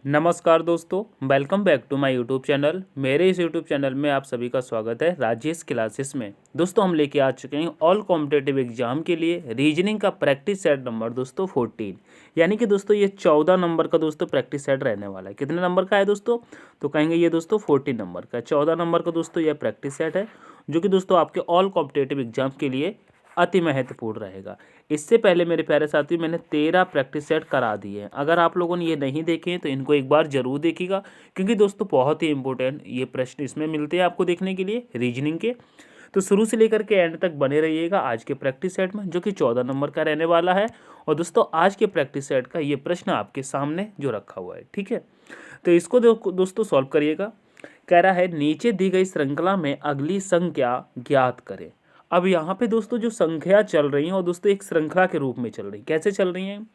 नमस्कार दोस्तों, welcome back to my YouTube channel. मेरे इस यूट्यूब चैनल में आप सभी का स्वागत है राजेश क्लासेस में। दोस्तों हम लेके आ चुके हैं ऑल कॉम्पिटेटिव एग्जाम के लिए रीजनिंग का प्रैक्टिस सेट नंबर दोस्तों 14, यानी कि दोस्तों ये 14 नंबर का दोस्तों प्रैक्टिस सेट रहने वाला है। कितने नंबर का है दोस्तों? तो कहेंगे ये दोस्तों 14 नंबर का, 14 नंबर का दोस्तों यह प्रैक्टिस सेट है, जो कि दोस्तों आपके ऑल कॉम्पिटेटिव एग्जाम के लिए अति महत्वपूर्ण रहेगा। इससे पहले मेरे प्यारे साथी मैंने 13 प्रैक्टिस सेट करा दिए हैं। अगर आप लोगों ने ये नहीं देखे हैं तो इनको एक बार जरूर देखिएगा, क्योंकि दोस्तों बहुत ही इंपॉर्टेंट ये प्रश्न इसमें मिलते हैं आपको देखने के लिए रीजनिंग के। तो शुरू से लेकर के एंड तक बने रहिएगा आज के प्रैक्टिस सेट में, जो कि 14 नंबर का रहने वाला है। और दोस्तों आज के प्रैक्टिस सेट का ये प्रश्न आपके सामने जो रखा हुआ है, ठीक है, तो इसको दोस्तों सॉल्व करिएगा। कह रहा है नीचे दी गई श्रृंखला में अगली संख्या ज्ञात करें। अब यहाँ पे दोस्तों जो संख्या चल रही हैं और दोस्तों एक श्रृंखला के रूप में चल रही, कैसे चल रही हैं?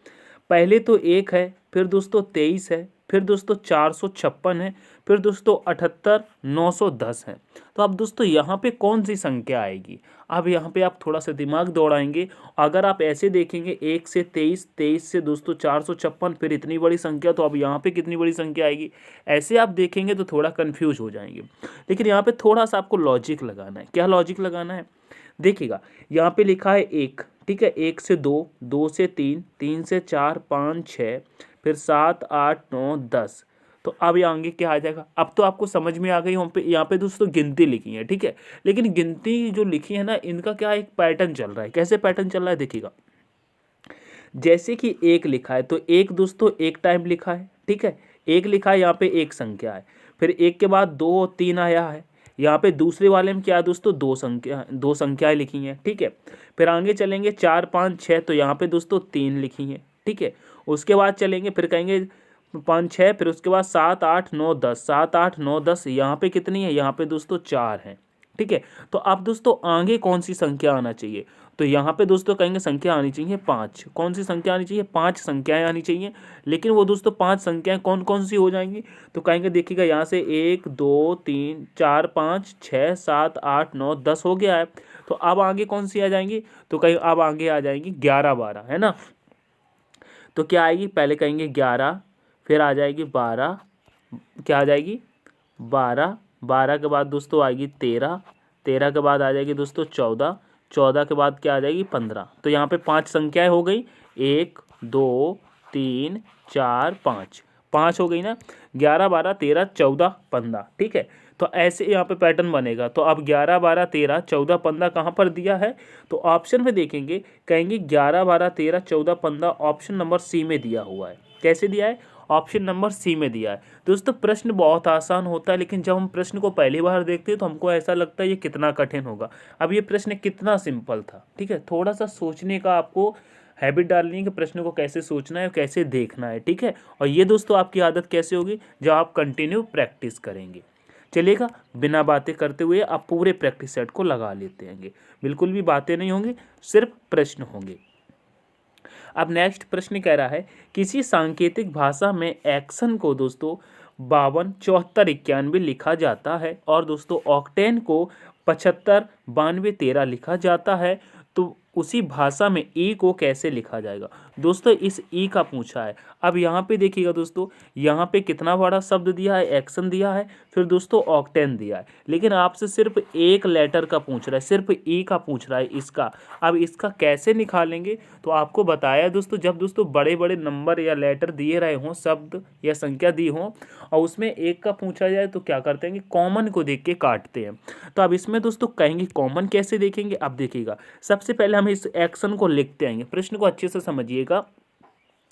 पहले तो 1 है, फिर दोस्तों 23 है, फिर दोस्तों 456 है, फिर दोस्तों 78, 910 है। तो अब दोस्तों यहाँ पे कौन सी संख्या आएगी? अब यहाँ पे आप थोड़ा सा दिमाग दौड़ाएंगे। अगर आप ऐसे देखेंगे 1 से 23, 23 से दोस्तों 456, फिर इतनी बड़ी संख्या, तो अब यहाँ पे कितनी बड़ी संख्या आएगी? ऐसे आप देखेंगे तो थोड़ा कन्फ्यूज हो जाएंगे। लेकिन यहाँ पे थोड़ा सा आपको लॉजिक लगाना है। क्या लॉजिक लगाना है? देखिएगा, यहाँ पे लिखा है 1, ठीक है, 1 से 2, 2 से 3, 3 से 4, 5, 6, फिर 7, 8, 9, 10। तो अब ये आगे क्या आ जाएगा? अब तो आपको समझ में आ गई। यहाँ पे दोस्तों गिनती लिखी है, ठीक है, लेकिन गिनती जो लिखी है ना, इनका क्या एक पैटर्न चल रहा है। कैसे पैटर्न चल रहा है देखिएगा। जैसे कि 1 लिखा है तो 1 दोस्तों एक टाइम लिखा है, ठीक है, 1 लिखा है, यहाँ पे एक संख्या है। फिर 1 के बाद 2, 3 आया है। यहाँ पे दूसरे वाले में क्या है दोस्तों? दो संख्याएं लिखी हैं, ठीक है। फिर आगे चलेंगे 4, 5, 6, तो यहाँ पे दोस्तों 3 लिखी हैं, ठीक है। उसके बाद चलेंगे, फिर कहेंगे 5, 6, फिर उसके बाद 7, 8, 9, 10, 7, 8, 9, 10, यहाँ पे कितनी है? यहाँ पे दोस्तों 4 है, ठीक है। तो अब दोस्तों आगे कौन सी संख्या आना चाहिए? तो यहाँ पे दोस्तों कहेंगे संख्या आनी चाहिए 5। कौन सी संख्या आनी चाहिए? 5 संख्याएं आनी चाहिए। लेकिन वो दोस्तों 5 संख्याएं कौन कौन सी हो जाएंगी? तो कहेंगे देखिएगा, यहाँ से 1, 2, 3, 4, 5, 6, 7, 8, 9, 10 हो गया है। तो अब आगे कौन सी आ जाएंगी? तो कहीं अब आगे आ जाएंगी 11, 12, है ना। तो क्या आएगी? पहले कहेंगे 11, फिर आ जाएगी 12, क्या आ जाएगी? 12, 12 के बाद दोस्तों आएगी 13, 13 के बाद आ जाएगी दोस्तों 14, 14 के बाद क्या आ जाएगी? 15। तो यहाँ पे 5 संख्याएं हो गई, 1, 2, 3, 4, 5, 5 हो गई ना। 11, 12, 13, 14, 15, ठीक है। तो ऐसे यहाँ पे पैटर्न बनेगा। तो अब 11, 12, 13, 14, 15 कहाँ पर दिया है? तो ऑप्शन में देखेंगे, कहेंगे 11, 12, 13, 14, 15 ऑप्शन नंबर सी में दिया हुआ है। कैसे दिया है? ऑप्शन नंबर सी में दिया है। दोस्तों प्रश्न बहुत आसान होता है, लेकिन जब हम प्रश्न को पहली बार देखते हैं तो हमको ऐसा लगता है ये कितना कठिन होगा। अब ये प्रश्न कितना सिंपल था, ठीक है। थोड़ा सा सोचने का आपको हैबिट डालनी है कि प्रश्न को कैसे सोचना है, कैसे देखना है, ठीक है। और ये दोस्तों आपकी आदत कैसे होगी? जब आप कंटिन्यू प्रैक्टिस करेंगे। चलिएगा, बिना बातें करते हुए आप पूरे प्रैक्टिस सेट को लगा लेते हैं। बिल्कुल भी बातें नहीं होंगी, सिर्फ प्रश्न होंगे। अब नेक्स्ट प्रश्न कह रहा है, किसी सांकेतिक भाषा में एक्शन को दोस्तों 52, 74, 91 लिखा जाता है, और दोस्तों ऑक्टेन को 75, 92, 13 लिखा जाता है। तो उसी भाषा में ई को कैसे लिखा जाएगा? दोस्तों इस ई का पूछा है। अब यहाँ पे देखिएगा दोस्तों, यहाँ पे कितना बड़ा शब्द दिया है? एक्शन दिया है, फिर दोस्तों ऑक्टेन दिया है, लेकिन आपसे सिर्फ एक लेटर का पूछ रहा है, सिर्फ ई का पूछ रहा है, इसका। अब इसका कैसे निकालेंगे? तो आपको बताया दोस्तों, जब दोस्तों बड़े बड़े नंबर या लेटर दिए रहे हों, शब्द या संख्या दी हो, और उसमें एक का पूछा जाए तो क्या करते हैं कि कॉमन को देख के काटते हैं। तो अब इसमें दोस्तों कहेंगे कॉमन कैसे देखेंगे? अब देखिएगा, सबसे पहले हम इस एक्शन को लिखते आएंगे। प्रश्न को अच्छे से समझिएगा,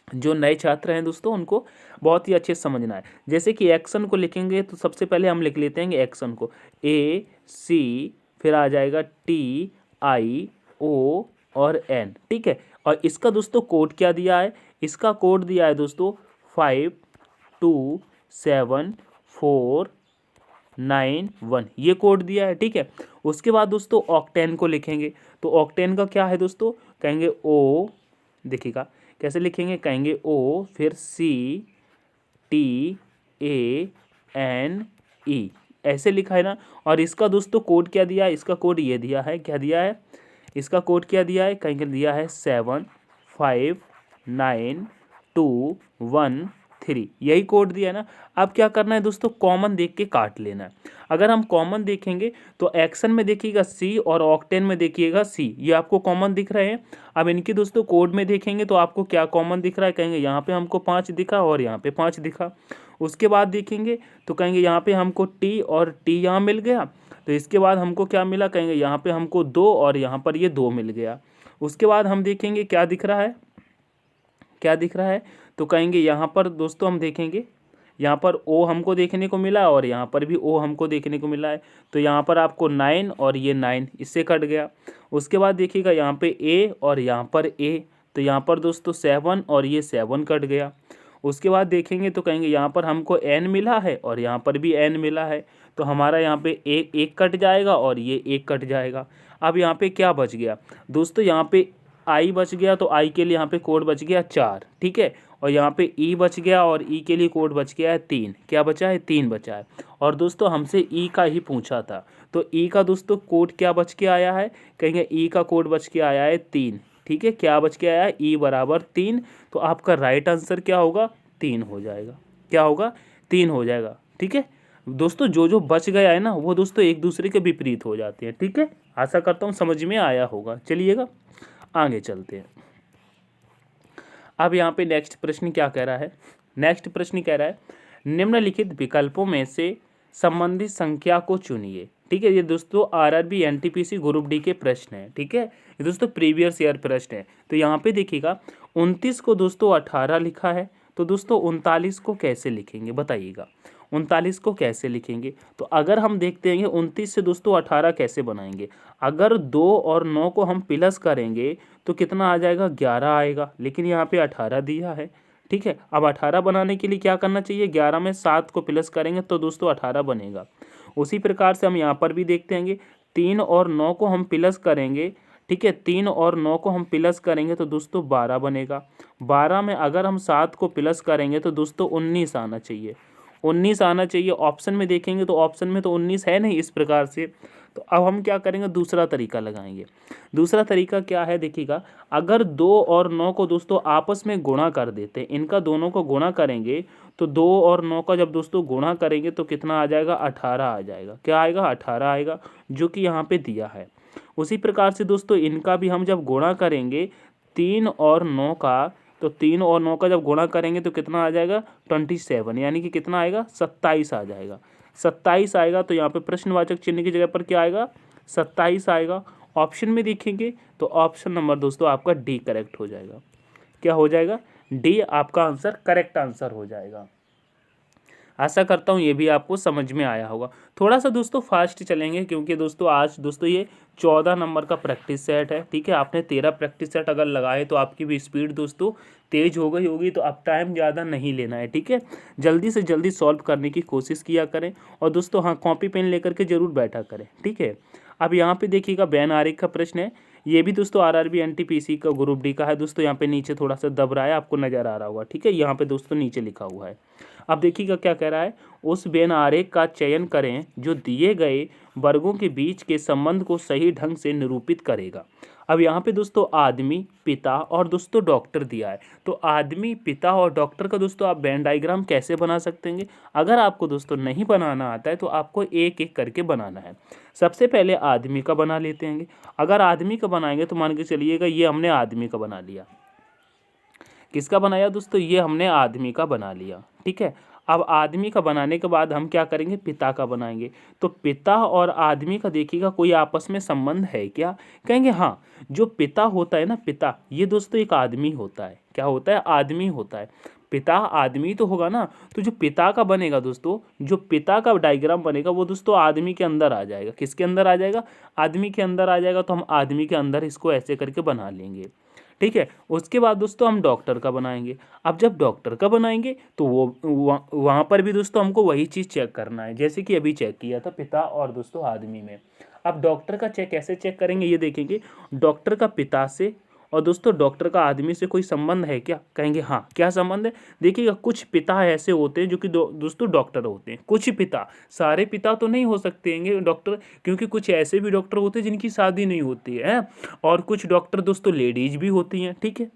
जो नए छात्र हैं दोस्तों उनको बहुत ही अच्छे से समझना है। जैसे कि एक्शन को लिखेंगे तो सबसे पहले हम लिख लेते हैं एक्शन को AC, फिर आ जाएगा TIO और N, ठीक है। और इसका दोस्तों कोड क्या दिया है? इसका कोड दिया है दोस्तों 52741, ये कोड दिया है, ठीक है। उसके बाद दोस्तों ऑक्टेन को लिखेंगे। तो ऑक्टेन का क्या है दोस्तों? कहेंगे O, देखिएगा कैसे लिखेंगे, कहेंगे O, फिर CTANE, ऐसे लिखा है ना। और इसका दोस्तों कोड क्या दिया है? इसका कोड ये दिया है, क्या दिया है? इसका कोड क्या दिया है? कहेंगे दिया है 75921 3, यही कोड दिया है ना। अब क्या करना है दोस्तों, कॉमन देख के काट लेना है। अगर हम कॉमन देखेंगे तो एक्शन में देखिएगा C और ऑक्टेन में देखिएगा C, ये आपको कॉमन दिख रहे हैं। अब इनकी दोस्तों कोड में देखेंगे तो आपको क्या कॉमन दिख रहा है, कहेंगे यहाँ पे हमको 5 दिखा और यहाँ पे 5 दिखा। उसके बाद देखेंगे तो कहेंगे यहाँ पे हमको T और T यहाँ मिल गया। तो इसके बाद हमको क्या मिला, कहेंगे यहाँ पे हमको 2 और यहाँ पर ये 2 मिल गया। उसके बाद हम देखेंगे क्या दिख रहा है, क्या दिख रहा है, तो कहेंगे यहाँ पर दोस्तों हम देखेंगे यहाँ पर O हमको देखने को मिला और यहाँ पर भी O हमको देखने को मिला है। तो यहाँ पर आपको 9 और ये 9 इससे कट गया। उसके बाद देखिएगा यहाँ पे A और यहाँ पर A, तो यहाँ पर दोस्तों 7 और ये 7 कट गया। उसके बाद देखेंगे तो कहेंगे यहाँ पर हमको N मिला है और यहाँ पर भी N मिला है। तो हमारा यहाँ पे एक कट जाएगा और ये 1 कट जाएगा। अब यहाँ पे क्या बच गया दोस्तों, यहाँ पे I बच गया, तो I के लिए यहाँ पे कोड बच गया 4, ठीक है। और यहाँ पे E बच गया और E के लिए कोड बच गया है 3। क्या बचा है, 3 बचा है। और दोस्तों हमसे E का ही पूछा था, तो E का दोस्तों कोड क्या बच के आया है, कहेंगे E का कोड बच के आया है 3, ठीक है। क्या बच के आया है, E बराबर 3। तो आपका राइट आंसर क्या होगा, 3 हो जाएगा। क्या होगा, 3 हो जाएगा, ठीक है। दोस्तों जो जो बच गया है ना वो दोस्तों एक दूसरे के विपरीत हो जाते हैं, ठीक है। आशा करता हूँ समझ में आया होगा। चलिएगा आगे चलते हैं। अब यहाँ पे नेक्स्ट प्रश्न क्या कह रहा है, नेक्स्ट प्रश्न कह रहा है निम्नलिखित विकल्पों में से संबंधित संख्या को चुनिए, ठीक है। ये दोस्तों आरआरबी एनटीपीसी ग्रुप डी के प्रश्न है, ठीक है। ये दोस्तों प्रीवियस ईयर प्रश्न है। तो यहाँ पे देखिएगा 29 को दोस्तों 18 लिखा है, तो दोस्तों 39 को कैसे लिखेंगे बताइएगा, 39 को कैसे लिखेंगे। तो अगर हम देखते हैं 29 से दोस्तों 18 कैसे बनाएंगे, अगर 2 और 9 को हम प्लस करेंगे तो कितना आ जाएगा, 11 आएगा, लेकिन यहाँ पे 18 दिया है, ठीक है। अब 18 बनाने के लिए क्या करना चाहिए, 11 में 7 को प्लस करेंगे तो दोस्तों 18 बनेगा। उसी प्रकार से हम यहाँ पर भी देखते हैं 3 और 9 को हम प्लस करेंगे, ठीक है। 3 और 9 को हम प्लस करेंगे तो दोस्तों 12 बनेगा। 12 में अगर हम 7 को प्लस करेंगे तो दोस्तों 19 आना चाहिए, 19 आना चाहिए। ऑप्शन में देखेंगे तो ऑप्शन में तो 19 है नहीं इस प्रकार से। तो अब हम क्या करेंगे, दूसरा तरीका लगाएंगे। दूसरा तरीका क्या है देखिएगा, अगर 2 और 9 को दोस्तों आपस में गुणा कर देते हैं, इनका दोनों को गुणा करेंगे तो 2 और 9 का जब दोस्तों गुणा करेंगे तो कितना आ जाएगा, 18 आ जाएगा। क्या आएगा, 18 आएगा, जो कि यहाँ पे दिया है। उसी प्रकार से दोस्तों इनका भी हम जब गुणा करेंगे 3 और 9 का, तो 3 और 9 का जब गुणा करेंगे तो कितना आ जाएगा, 27, यानी कि कितना आएगा, 27 आ जाएगा। 27 आएगा, तो यहाँ पे प्रश्नवाचक चिन्ह की जगह पर क्या आएगा, 27 आएगा। ऑप्शन में देखेंगे तो ऑप्शन नंबर दोस्तों आपका डी करेक्ट हो जाएगा। क्या हो जाएगा, डी आपका आंसर करेक्ट आंसर हो जाएगा। आशा करता हूँ ये भी आपको समझ में आया होगा। थोड़ा सा दोस्तों फास्ट चलेंगे क्योंकि दोस्तों आज दोस्तों ये 14 नंबर का प्रैक्टिस सेट है, ठीक है। आपने 13 प्रैक्टिस सेट अगर लगाए तो आपकी भी स्पीड दोस्तों तेज हो गई होगी। तो अब टाइम ज़्यादा नहीं लेना है, ठीक है। जल्दी से जल्दी सॉल्व करने की कोशिश किया करें और दोस्तों हाँ कॉपी पेन लेकर के जरूर बैठा करें, ठीक है। अब यहाँ पे देखिएगा बैन आरेख का प्रश्न है, ये भी दोस्तों आरआरबी एनटीपीसी का ग्रुप डी का है दोस्तों। यहाँ पे नीचे थोड़ा सा दब रहा है, आपको नजर आ रहा होगा, ठीक है। यहाँ पे दोस्तों नीचे लिखा हुआ है। अब देखिएगा क्या कह रहा है, उस बेन आरेख का चयन करें जो दिए गए वर्गों के बीच के संबंध को सही ढंग से निरूपित करेगा। अब यहाँ पे दोस्तों आदमी, पिता और दोस्तों डॉक्टर दिया है। तो आदमी, पिता और डॉक्टर का दोस्तों आप वेन डायग्राम कैसे बना सकते हैं। अगर आपको दोस्तों नहीं बनाना आता है तो आपको एक एक करके बनाना है। सबसे पहले आदमी का बना लेते हैं। अगर आदमी का बनाएंगे तो मान के चलिएगा ये हमने आदमी का बना लिया। किसका बनाया दोस्तों, ये हमने आदमी का बना लिया, ठीक है। अब आदमी का बनाने के बाद हम क्या करेंगे, पिता का बनाएंगे। तो पिता और आदमी का देखिएगा कोई आपस में संबंध है क्या, कहेंगे हाँ। जो पिता होता है ना, पिता ये दोस्तों एक आदमी होता है। क्या होता है, आदमी होता है। पिता आदमी तो होगा ना, तो जो पिता का बनेगा दोस्तों, जो पिता का डायग्राम बनेगा वो दोस्तों आदमी के अंदर आ जाएगा। किसके अंदर आ जाएगा, आदमी के अंदर आ जाएगा। तो हम आदमी के अंदर इसको ऐसे करके बना लेंगे, ठीक है। उसके बाद दोस्तों हम डॉक्टर का बनाएंगे। अब जब डॉक्टर का बनाएंगे तो वो वहाँ पर भी दोस्तों हमको वही चीज़ चेक करना है जैसे कि अभी चेक किया था पिता और दोस्तों आदमी में। अब डॉक्टर का चेक कैसे चेक करेंगे, ये देखेंगे डॉक्टर का पिता से और दोस्तों डॉक्टर का आदमी से कोई संबंध है क्या, कहेंगे हाँ। क्या संबंध है, देखिएगा कुछ पिता ऐसे होते हैं जो कि दोस्तों डॉक्टर होते हैं। कुछ पिता, सारे पिता तो नहीं हो सकते हैं डॉक्टर, क्योंकि कुछ ऐसे भी डॉक्टर होते हैं जिनकी शादी नहीं होती है। और कुछ डॉक्टर दोस्तों लेडीज भी होती हैं, ठीक है।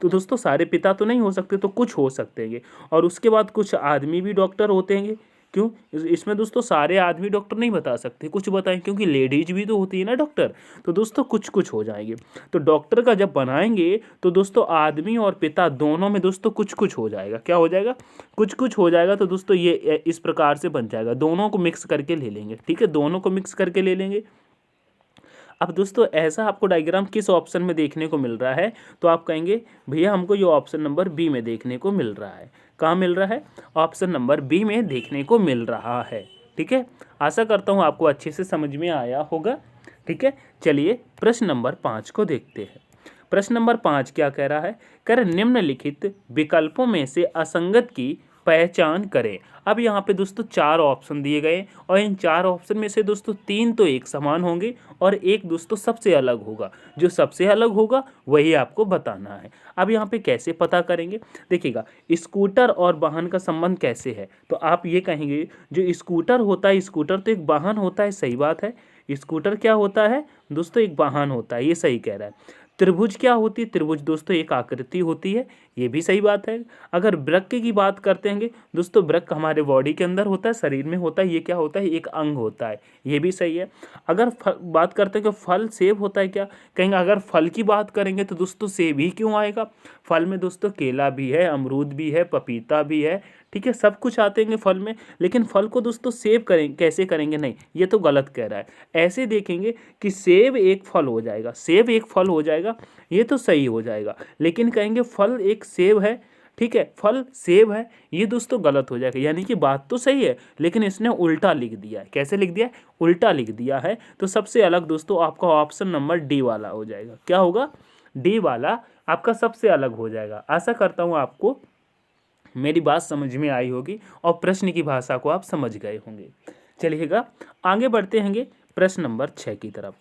तो दोस्तों सारे पिता तो नहीं हो सकते, तो कुछ हो सकते हैं। और उसके बाद कुछ आदमी भी डॉक्टर होते हैं। क्यों? इसमें दोस्तों सारे आदमी डॉक्टर नहीं बता सकते, कुछ बताएं, क्योंकि लेडीज भी तो होती है ना डॉक्टर। तो दोस्तों कुछ कुछ हो जाएंगे। तो डॉक्टर का जब बनाएंगे तो दोस्तों आदमी और पिता दोनों में दोस्तों कुछ कुछ हो जाएगा। क्या हो जाएगा? कुछ कुछ हो जाएगा। तो दोस्तों ये इस प्रकार से बन जाएगा, दोनों को मिक्स करके ले लेंगे। ठीक है, दोनों को मिक्स करके ले लेंगे। अब दोस्तों ऐसा आपको डायग्राम किस ऑप्शन में देखने को मिल रहा है? तो आप कहेंगे भैया हमको ये ऑप्शन नंबर बी में देखने को मिल रहा है। कहाँ मिल रहा है? ऑप्शन नंबर बी में देखने को मिल रहा है। ठीक है, आशा करता हूँ आपको अच्छे से समझ में आया होगा। ठीक है, चलिए प्रश्न नंबर 5 को देखते हैं। प्रश्न नंबर 5 क्या कह रहा है? कह रहा निम्नलिखित विकल्पों में से असंगत की पहचान करें। अब यहाँ पे दोस्तों 4 ऑप्शन दिए गए और इन 4 ऑप्शन में से दोस्तों 3 तो एक समान होंगे और एक दोस्तों सबसे अलग होगा। जो सबसे अलग होगा वही आपको बताना है। अब यहाँ पे कैसे पता करेंगे? देखिएगा, स्कूटर और वाहन का संबंध कैसे है? तो आप ये कहेंगे जो स्कूटर होता है, स्कूटर तो एक वाहन होता है, सही बात है। स्कूटर क्या होता है दोस्तों? एक वाहन होता है, ये सही कह रहा है। त्रिभुज क्या होती है? त्रिभुज दोस्तों एक आकृति होती है, ये भी सही बात है। अगर वृक्क की बात करते हैं दोस्तों, वृक्क हमारे बॉडी के अंदर होता है, शरीर में होता है, ये क्या होता है? एक अंग होता है, ये भी सही है। अगर बात करते हैं कि फल सेब होता है, क्या कहेंगे? अगर फल की बात करेंगे तो दोस्तों सेब ही क्यों आएगा? फल में दोस्तों केला भी है, अमरूद भी है, पपीता भी है। ठीक है, सब कुछ आते हैं फल में, लेकिन फल को दोस्तों सेब करें कैसे करेंगे? नहीं, ये तो गलत कह रहा है। ऐसे देखेंगे कि सेब एक फल हो जाएगा, सेब एक फल हो जाएगा, ये तो सही हो जाएगा। लेकिन कहेंगे फल एक सेब है, ठीक है, फल सेब है, ये दोस्तों गलत हो जाएगा। यानी कि बात तो सही है लेकिन इसने उल्टा लिख दिया है। कैसे लिख दिया है? उल्टा लिख दिया है। तो सबसे अलग दोस्तों आपका ऑप्शन नंबर डी वाला हो जाएगा। क्या होगा? डी वाला आपका सबसे अलग हो जाएगा। आशा करता हूँ आपको मेरी बात समझ में आई होगी और प्रश्न की भाषा को आप समझ गए होंगे। चलिएगा आगे बढ़ते हैं प्रश्न नंबर 6 की तरफ।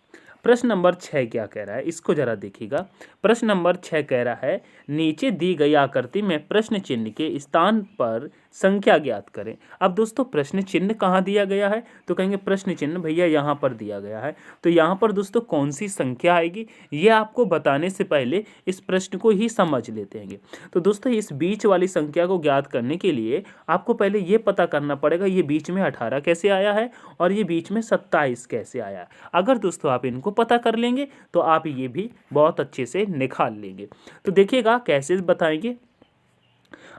प्रश्न नंबर 6 क्या कह रहा है, इसको जरा देखिएगा। प्रश्न नंबर 6 कह रहा है नीचे दी गई आकृति में प्रश्न चिन्ह के स्थान पर संख्या ज्ञात करें। अब दोस्तों प्रश्न चिन्ह कहाँ दिया गया है? तो कहेंगे प्रश्न चिन्ह भैया यहाँ पर दिया गया है। तो यहाँ पर दोस्तों कौन सी संख्या आएगी ये आपको बताने से पहले इस प्रश्न को ही समझ लेते हैं। तो दोस्तों इस बीच वाली संख्या को ज्ञात करने के लिए आपको पहले ये पता करना पड़ेगा ये बीच में 18 कैसे आया है और ये बीच में 27 कैसे आया है। अगर दोस्तों आप इनको पता कर लेंगे तो आप ये भी बहुत अच्छे से निकाल लेंगे। तो देखिएगा कैसे बताएंगे।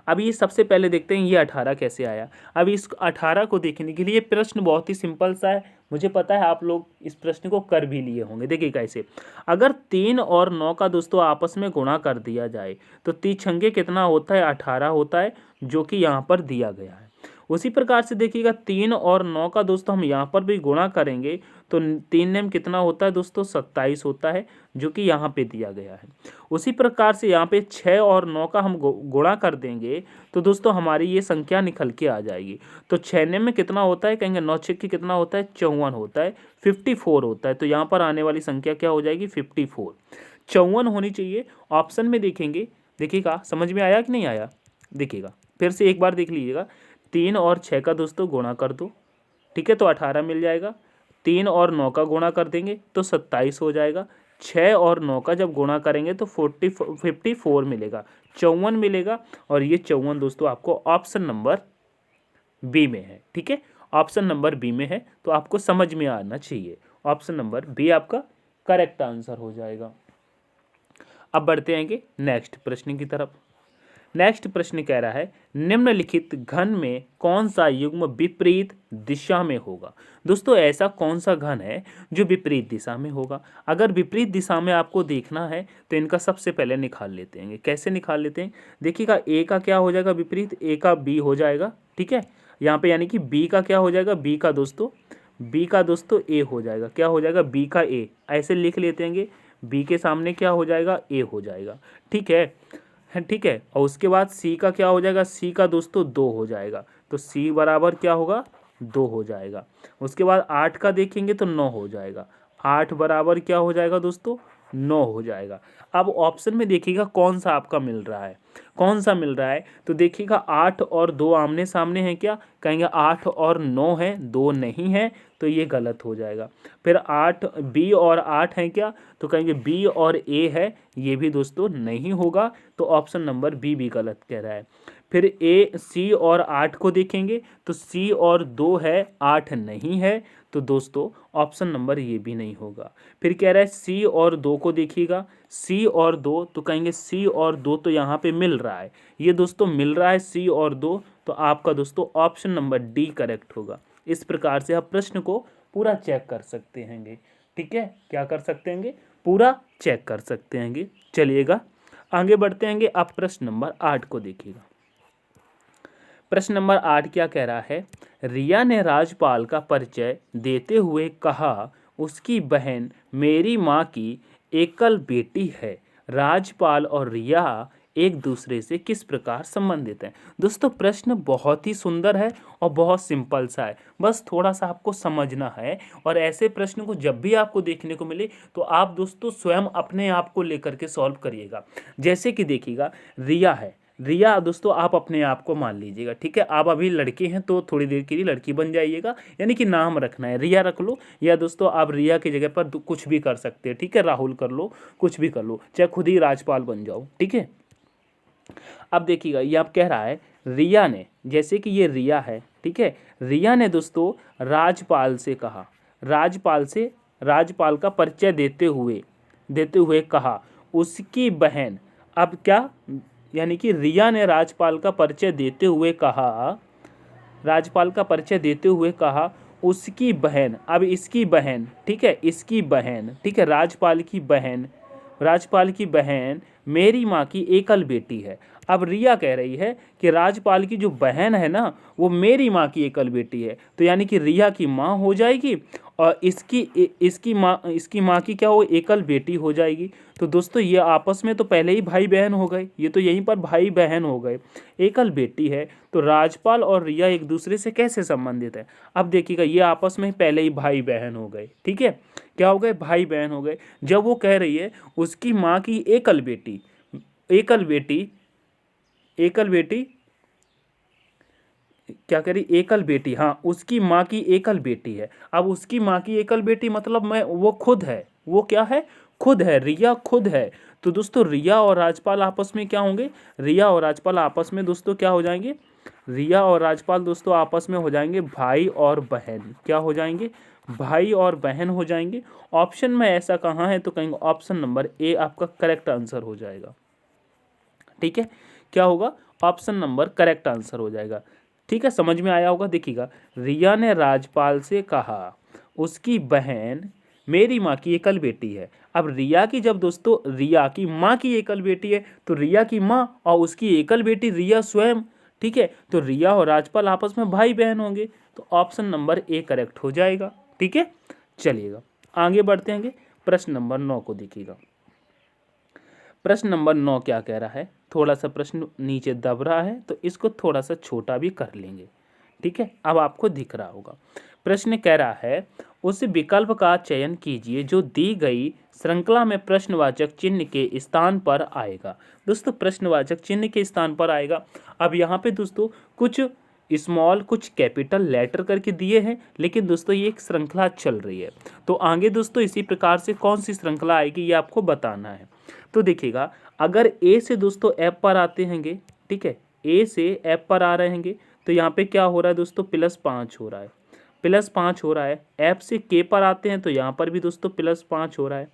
अब ये सबसे पहले देखते हैं ये 18 कैसे आया। अब इस 18 को देखने के लिए प्रश्न बहुत ही सिंपल सा है, मुझे पता है आप लोग इस प्रश्न को कर भी लिए होंगे। देखिए कैसे, अगर 3 और 9 का दोस्तों आपस में गुणा कर दिया जाए तो 3 छंगे कितना होता है? 18 होता है, जो कि यहाँ पर दिया गया है। उसी प्रकार से देखिएगा 3 और 9 का दोस्तों हम यहाँ पर भी गुणा करेंगे तो 3 नेम कितना होता है दोस्तों? 27 होता है, जो कि यहाँ पे दिया गया है। उसी प्रकार से यहाँ पे 6 और 9 का हम गुणा कर देंगे तो दोस्तों हमारी ये संख्या निकल के आ जाएगी। तो 6 नेम में कितना होता है? कहेंगे 9 6 कितना होता है? 54 होता है, 54 होता है। तो यहाँ पर आने वाली संख्या क्या हो जाएगी? 54, 54 होनी चाहिए। ऑप्शन में देखेंगे, देखिएगा समझ में आया कि नहीं आया? देखिएगा फिर से एक बार देख लीजिएगा। 3 और 6 का दोस्तों गुणा कर दो, ठीक है, तो 18 मिल जाएगा। 3 और 9 का गुणा कर देंगे तो 27 हो जाएगा। 6 और 9 का जब गुणा करेंगे तो 54 मिलेगा, 54 मिलेगा। और ये 54 दोस्तों आपको ऑप्शन नंबर बी में है। ठीक है, ऑप्शन नंबर बी में है, तो आपको समझ में आना चाहिए। ऑप्शन नंबर बी आपका करेक्ट आंसर हो जाएगा। अब बढ़ते हैं नेक्स्ट प्रश्न की तरफ। नेक्स्ट प्रश्न कह रहा है निम्नलिखित घन में कौन सा युग्म विपरीत दिशा में होगा। दोस्तों ऐसा कौन सा घन है जो विपरीत दिशा में होगा? अगर विपरीत दिशा में आपको देखना है तो इनका सबसे पहले निकाल लेते हैं। कैसे निकाल लेते हैं? देखिएगा ए का क्या हो जाएगा विपरीत? ए का बी हो जाएगा। ठीक है, यहाँ पे यानी कि बी का क्या हो जाएगा? बी का दोस्तों ए हो जाएगा। क्या हो जाएगा? बी का ए, ऐसे लिख लेते हैं। बी के सामने क्या हो जाएगा? ए हो जाएगा। ठीक है, और उसके बाद सी का क्या हो जाएगा? सी का दोस्तों 2 हो जाएगा, तो सी बराबर क्या होगा? 2 हो जाएगा। उसके बाद 8 का देखेंगे तो 9 हो जाएगा, 8 बराबर क्या हो जाएगा दोस्तों? 9 हो जाएगा। अब ऑप्शन में देखिएगा कौन सा आपका मिल रहा है। कौन सा मिल रहा है? तो देखिएगा 8 और 2 आमने सामने हैं क्या? कहेंगे 8 और 9 है, 2 नहीं है, तो ये गलत हो जाएगा। फिर 8 बी और 8 हैं क्या? तो कहेंगे बी और ए है, ये भी दोस्तों नहीं होगा, तो ऑप्शन नंबर बी भी गलत कह रहा है। फिर ए सी और 8 को देखेंगे तो सी और 2 है, 8 नहीं है, तो दोस्तों ऑप्शन नंबर ये भी नहीं होगा। फिर कह रहा है सी और 2 को देखिएगा, सी और 2, तो कहेंगे सी और 2 तो यहाँ पे मिल रहा है, ये दोस्तों मिल रहा है सी और 2, तो आपका दोस्तों ऑप्शन नंबर डी करेक्ट होगा। इस प्रकार से आप प्रश्न को पूरा चेक कर सकते हैंगे। ठीक है, क्या कर सकते हैंगे? पूरा चेक कर सकते हैंगे। चलिएगा आगे बढ़ते हैंगे। आप प्रश्न नंबर 8 को देखिएगा। प्रश्न नंबर 8 क्या कह रहा है? रिया ने राजपाल का परिचय देते हुए कहा, उसकी बहन मेरी माँ की एकल बेटी है। राजपाल और रिया एक दूसरे से किस प्रकार संबंधित हैं? दोस्तों प्रश्न बहुत ही सुंदर है और बहुत सिंपल सा है, बस थोड़ा सा आपको समझना है। और ऐसे प्रश्न को जब भी आपको देखने को मिले तो आप दोस्तों स्वयं अपने आप को लेकर के सॉल्व करिएगा। जैसे कि देखिएगा रिया है, रिया दोस्तों आप अपने आप को मान लीजिएगा। ठीक है, आप अभी लड़के हैं तो थोड़ी देर के लिए लड़की बन जाइएगा, यानी कि नाम रखना है, रिया रख लो, या दोस्तों आप रिया की जगह पर कुछ भी कर सकते हैं। ठीक है, राहुल कर लो, कुछ भी कर लो, चाहे खुद ही राजपाल बन जाओ। ठीक है, अब देखिएगा ये आप कह रहा है रिया ने, जैसे कि ये रिया है, ठीक है, रिया ने दोस्तों राजपाल से कहा, राजपाल का परिचय देते हुए कहा, उसकी बहन, अब क्या, यानी कि रिया ने राजपाल का परिचय देते हुए कहा उसकी बहन, अब इसकी बहन, ठीक है, इसकी बहन, ठीक है, राजपाल की बहन मेरी माँ की एकल बेटी है। अब रिया कह रही है कि राजपाल की जो बहन है ना वो मेरी माँ की एकल बेटी है, तो यानी कि रिया की माँ हो जाएगी और इसकी माँ की क्या हो, एकल बेटी हो जाएगी। तो दोस्तों ये आपस में तो पहले ही भाई बहन हो गए, ये तो यहीं पर भाई बहन हो गए, एकल बेटी है, तो राजपाल और रिया एक दूसरे से कैसे संबंधित है? अब देखिएगा ये आपस में पहले ही भाई बहन हो गए। ठीक है, क्या हो गए, भाई बहन हो गए। जब वो कह रही है उसकी माँ की एकल बेटी, क्या करी, एकल बेटी, हाँ उसकी माँ की एकल बेटी है। अब उसकी माँ की एकल बेटी मतलब वो खुद है, वो क्या है, खुद है, रिया खुद है। तो दोस्तों रिया और राजपाल आपस में क्या होंगे, रिया और राजपाल आपस में दोस्तों क्या हो जाएंगे, रिया और राजपाल दोस्तों आपस में हो जाएंगे भाई और बहन। क्या हो जाएंगे, भाई और बहन हो जाएंगे। ऑप्शन में ऐसा कहाँ है, तो कहेंगे ऑप्शन नंबर ए आपका करेक्ट आंसर हो जाएगा। ठीक है, क्या होगा, ऑप्शन नंबर करेक्ट आंसर हो जाएगा। ठीक है, समझ में आया होगा। देखिएगा रिया ने राजपाल से कहा उसकी बहन मेरी माँ की एकल बेटी है। अब रिया की, जब दोस्तों रिया की माँ की एकल बेटी है तो रिया की माँ और उसकी एकल बेटी रिया स्वयं, ठीक है, तो रिया और राजपाल आपस में भाई बहन होंगे, तो ऑप्शन नंबर ए करेक्ट हो जाएगा। ठीक है, चलिएगा आगे बढ़ते हैं। प्रश्न नंबर 9 को देखिएगा। प्रश्न नंबर 9 क्या कह रहा है, थोड़ा सा प्रश्न नीचे दब रहा है तो इसको थोड़ा सा छोटा भी कर लेंगे। ठीक है, अब आपको दिख रहा होगा। प्रश्न कह रहा है उस विकल्प का चयन कीजिए जो दी गई श्रृंखला में प्रश्नवाचक चिन्ह के स्थान पर आएगा। दोस्तों प्रश्नवाचक चिन्ह के स्थान पर आएगा। अब यहाँ पे दोस्तों कुछ स्मॉल कुछ कैपिटल लेटर करके दिए हैं, लेकिन दोस्तों ये एक श्रृंखला चल रही है, तो आगे दोस्तों इसी प्रकार से कौन सी श्रृंखला आएगी ये आपको बताना है। तो देखिएगा अगर ए से दोस्तों एफ पर आते हैंगे, ठीक है, ए से एफ पर आ रहे हैंगे, तो यहाँ पे क्या हो रहा है दोस्तों, +5 हो रहा है, +5 हो रहा है। एफ से के पर आते हैं तो यहाँ पर भी दोस्तों +5 हो रहा है।